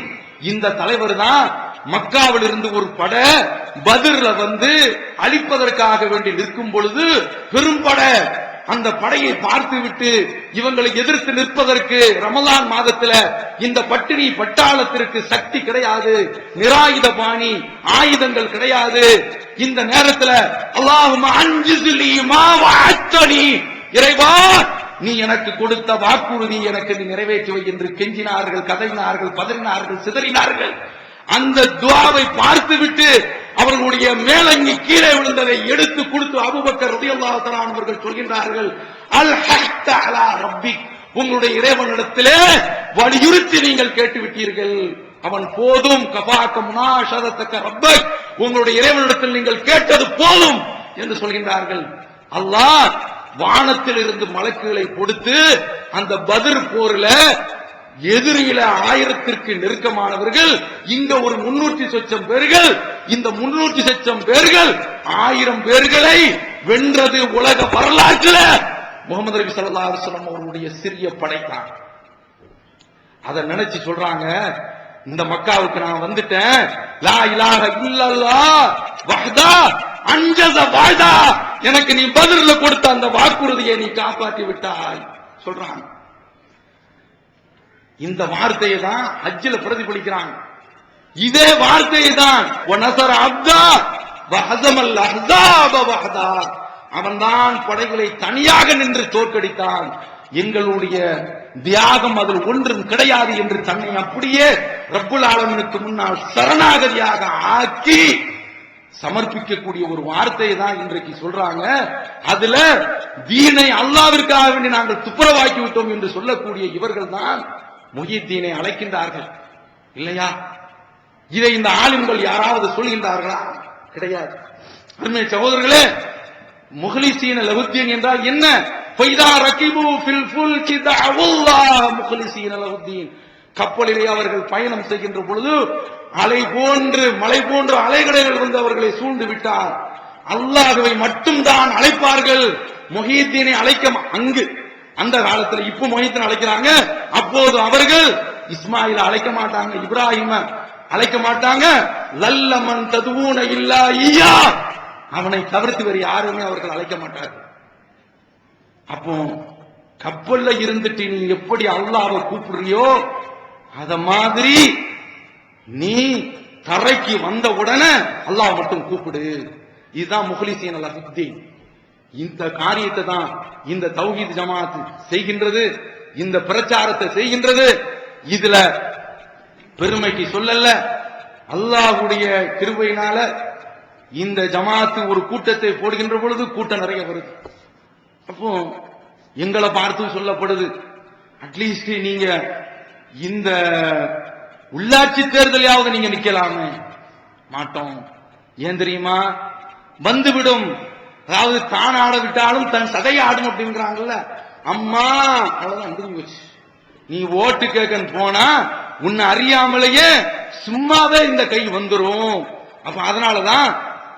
இந்த தலைவர் தான் மக்காவில் இருந்து ஒரு படை பத்ர்ல அழிப்பதற்காக வேண்டி நிற்கும் பொழுது பெரும் படை அந்த படையை பார்த்து விட்டு இவங்களை எதிர்த்து நிற்பதற்கு ரமலான் மாதத்துல இந்த பட்டினி பட்டாளத்திற்கு சக்தி கிடையாது, நிராயுத பாணி, ஆயுதங்கள் கிடையாது. இந்த நேரத்துல அல்லாஹும்ம அன்ஜிஸ்லி மா வஅத்தனி, இறைவா நீ எனக்கு கொடுத்த வாக்குறுதி எனக்கு நீ நிறைவேற்றி வை என்று கெஞ்சினார்கள், கதறினார்கள், பதறினார்கள், சிதறினார்கள். அந்த துஆவை பார்த்துவிட்டு அவர்களுடைய மேலங்கி கீழே விழுந்ததை எடுத்து கொடுத்து அபூபக்கர் ரலியல்லாஹு தஆலா அவர்கள் சொல்கின்றார்கள், அல் ஹக்த அலா ரப்பிக், உங்களுடைய இறைவனிடத்திலே வலியுறுத்தி நீங்கள் கேட்டு விட்டீர்கள். அவன் போதும், கஃபாக முனாஷதத்தக ரப்பக், உங்களுடைய இறைவனிடத்தில் நீங்கள் கேட்டது போதும் என்று சொல்கின்றார்கள். அல்லாஹ் வானத்தில் இருந்து மலக்குகளை கொடுத்து அந்த பத்ர் போர்ல எதிரியில 1000க்கு நெருக்கமானவர்கள், இங்க ஒரு 300 சொச்சம் பேர்கள், இந்த 300 சொச்சம் பேர்கள் 1000 பேர்களை வென்றது உலக வரலாற்றில் முகமது நபி ஸல்லல்லாஹு அலைஹி வஸல்லம் அவருடைய சிறிய படைத்தான். அதை நினைச்சு சொல்றாங்க, இந்த மக்காவுக்கு நான் வந்துட்டேன், லா இலாஹ இல்லல்லாஹ் வஹ்தா அன்ஜஸ வஅதா, எனக்கு நீ பத்ர்ல கொடுத்த அந்த வாக்குறுதியை நீ காப்பாற்றி விட்டாய் சொல்றாங்க. இந்த வார்த்தையை தான் ஹஜ்ஜில பிரதிபலிக்கிறாங்க. இதே வார்த்தையை தான் வனஸர அப்தா வஹஸமல் அஹ்ஸாப வஹதா, அவன்தான் படைகளை தனியாக நின்று தோற்கடித்தான், எங்களுடைய தியாகம் அதில் ஒன்றும் கிடையாது என்று தன்னை அப்படியே ரப்புல் ஆலமீனுக்கு முன்னால் சரணாகதியாக ஆக்கி சமர்ப்பிக்கக்கூடிய ஒரு வார்த்தையை தான் இன்றைக்கு சொல்றாங்க. அதுல தீனை அல்லாஹ்விற்காக வேண்டி நாங்கள் துப்புரவாக்கி விட்டோம் என்று சொல்லக்கூடிய இவர்கள் தான் முஹித்தீனை அழைக்கின்றார்கள் இல்லையா? இதை இந்த ஆலிம்கள் யாராவது சொல்கின்றார்களா? கிடையாது. அருமை சகோதரர்களே, முஹ்லிசீன லஹுத்தீன் என்றால் என்ன? ஃபைதா ரகிபு ஃபில் ஃபுல்கி தஅவுல்லாஹ் முஹ்லிசீன லஹுத்தீன். கப்பலிலே அவர்கள் பயணம் செய்கின்ற பொழுது அலை போன்று மலை போன்ற அலைகடல்கள் வந்து அவர்களை சூழ்ந்து விட்டார். அல்லாஹ்வை மட்டும் தான் அழைப்பார்கள். முஹீத்தீனை அழைக்க அங்கு அந்த காலத்தில் இப்ப முஹீத்தீன் அழைக்கிறாங்க. அப்போது அவர்கள் இஸ்மாயில அழைக்க மாட்டாங்க, இப்ராஹிம அழைக்க மாட்டாங்க. லல்லமன் ததுவூன இல்லா ஈயா, அவனை தவிர்த்து வேறு யாருமே அவர்கள் அழைக்க மாட்டார்கள். அப்போ கப்பல்ல இருந்துட்டு நீ எப்படி அல்லாஹ்வை கூப்பிடுறியோ அத மாதிரி நீ தரைக்கு வந்த உடனே அல்லாஹ் மட்டும் கூப்பிடு. இதுதான் முஹ்லிசீன் லஹுத்தீன். இந்த காரியத்தை தான் இந்த தௌஹீத் ஜமாத் செய்கின்றது, இந்த பிரச்சாரத்தை செய்கின்றது. இதுல பெருமைக்கு சொல்லல, அல்லாஹ்வுடைய கிருபையினால இந்த ஜமாத்து ஒரு கூட்டத்தை போடுகின்ற பொழுது கூட்டம் நிறைய வருது. அப்போ எங்களை பார்த்து சொல்லப்படுது, அட்லீஸ்ட் நீங்க இந்த உள்ளாட்சி தேர்தலையாவது நீங்க நிக்கலாமே. மாட்டோம். ஏன் தெரியுமா? வந்துவிடும். அதாவது தான் ஆட விட்டாலும் தன் சதையை ஆடும் அப்படிங்கிறாங்கல்ல. அம்மா அவ்வளவுதான் முடிஞ்சு போச்சு. நீ ஓட்டு கேட்க போனா உன்னை அறியாமலேயே சும்மாவே இந்த கை வந்துரும். அப்ப அதனாலதான்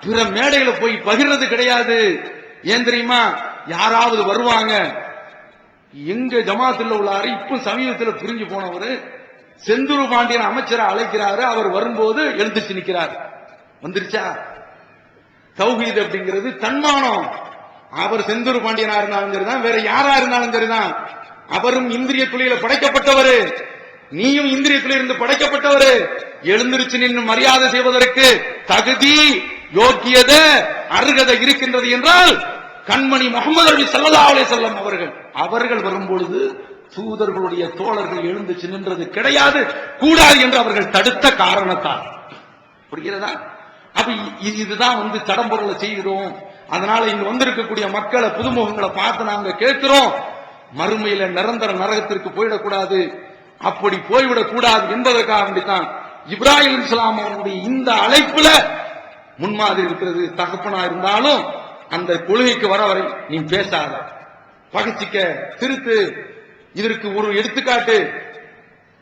பிற மேடையில போய் பகிர்றது கிடையாது. ஏன் தெரியுமா? யாராவது வருவாங்க. எங்க ஜமாத்துல உள்ளாரு இப்ப சமீபத்தில் பிரிஞ்சு போனவரு செந்தூர் பாண்டியன் அமைச்சரை அழைக்கிறாரு. அவர் வரும்போது எழுந்திருச்சு நிக்கிறார். வந்துருச்சா? தௌஹீத் அப்படிங்கிறது தன்மானம். அவர் செந்தூர் பாண்டியனா இருந்தாலும் சரிதான், வேற யாரா இருந்தாலும் சரிதான். அவரும் இந்திரிய துளியில படைக்கப்பட்டவரு, நீயும் இந்திரிய துளியில இருந்து படைக்கப்பட்டவரு. எழுந்திருச்சு நின்று மரியாதை செய்வதற்கு தகுதி, யோக்கியதை, அருகதை இருக்கின்றது என்றால் கண்மணி முஹம்மது நபி ஸல்லல்லாஹு அலைஹி வஸல்லம் அவர்கள் வரும்பொழுது தூதர்களுடைய தோழர்கள் எழுந்துச்சு நின்றது கிடையாது, கூடாது என்று அவர்கள் தடுத்த காரணத்தால். புரிகிறதா? அப்ப இதுதான் தடம்பொருளை செய்கிறோம். அதனால இங்க வந்திருக்கக்கூடிய மக்களை, புதுமுகங்களை பார்த்து நாங்க கேட்கிறோம், மறுமையில நிரந்தர நரகத்திற்கு போயிடக்கூடாது, அப்படி போய்விடக் கூடாது என்பதற்காக வேண்டித்தான் இப்ராஹிம் அலைஹிஸ்ஸலாம் அவருடைய இந்த அழைப்புல முன்மாதிரி இருக்கிறது. தகப்பனா இருந்தாலும் அந்த கொள்கைக்கு வர வரை நீ பேசாத, பகிச்சிக்க, திருத்து. இதற்கு ஒரு எடுத்துக்காட்டு,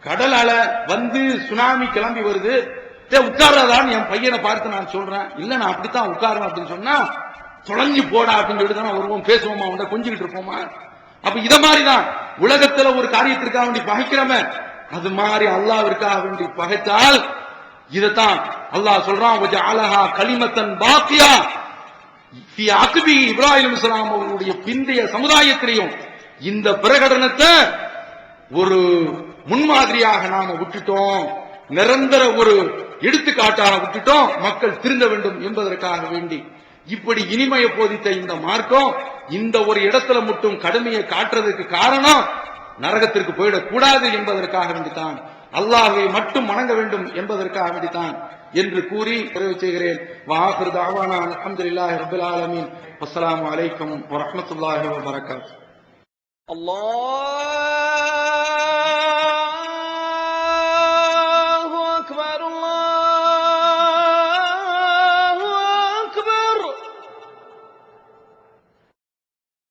கடல் அலை வந்து சுனாமி கிளம்பி வருது, உட்கார்றதான்னு என் பையனை பார்த்து நான் சொல்றேன். இல்ல நான் அப்படித்தான் உட்காருவேன் அப்படின்னு சொன்னா தொலைஞ்சு போடா அப்படின்னு சொல்லிட்டு தான் வருவோம், பேசுவோமா, அவன் கொஞ்சிக்கிட்டு இருப்போமா? அப்ப இத மாதிரிதான் உலகத்துல ஒரு காரியத்திற்காக வேண்டி பகைக்கிறோமே, அது மாதிரி அல்லாஹ்விற்காக வேண்டி பகைத்தால் இதத்தான் அல்லாஹ் சொல்றான், வஜஅலஹா கலிமத்தன் பாக்கியா ஃபீ அக்பி இப்ராஹிம் அலைஹிஸ்ஸலாம் அவர்களுடைய பிந்தைய சமுதாயத்திலையும் இந்த பிரகடனத்தை ஒரு முன்மாதிரியாக நாம விட்டுட்டோம், நிரந்தர ஒரு எடுத்துக்காட்டாக விட்டுட்டோம், மக்கள் திருந்த வேண்டும் என்பதற்காக வேண்டி. இப்படி இனிமையை போதித்த இந்த மார்க்கம் இந்த ஒரு இடத்துல மட்டும் கடுமையை காட்டுறதுக்கு காரணம் நரகத்திற்கு போயிடக்கூடாது என்பதற்காக வேண்டித்தான், அல்லாஹ்வை மட்டும் வணங்க வேண்டும் என்பதற்காக வேண்டித்தான் என்று கூறி நிறைவு செய்கிறேன். வஆகிரு தஅவானா அல்ஹம்துலில்லாஹி ரப்பில் ஆலமீன். அஸ்ஸலாமு அலைக்கும் வரஹ்மத்துல்லாஹி வபரகாத்துஹு. அல்லாஹ்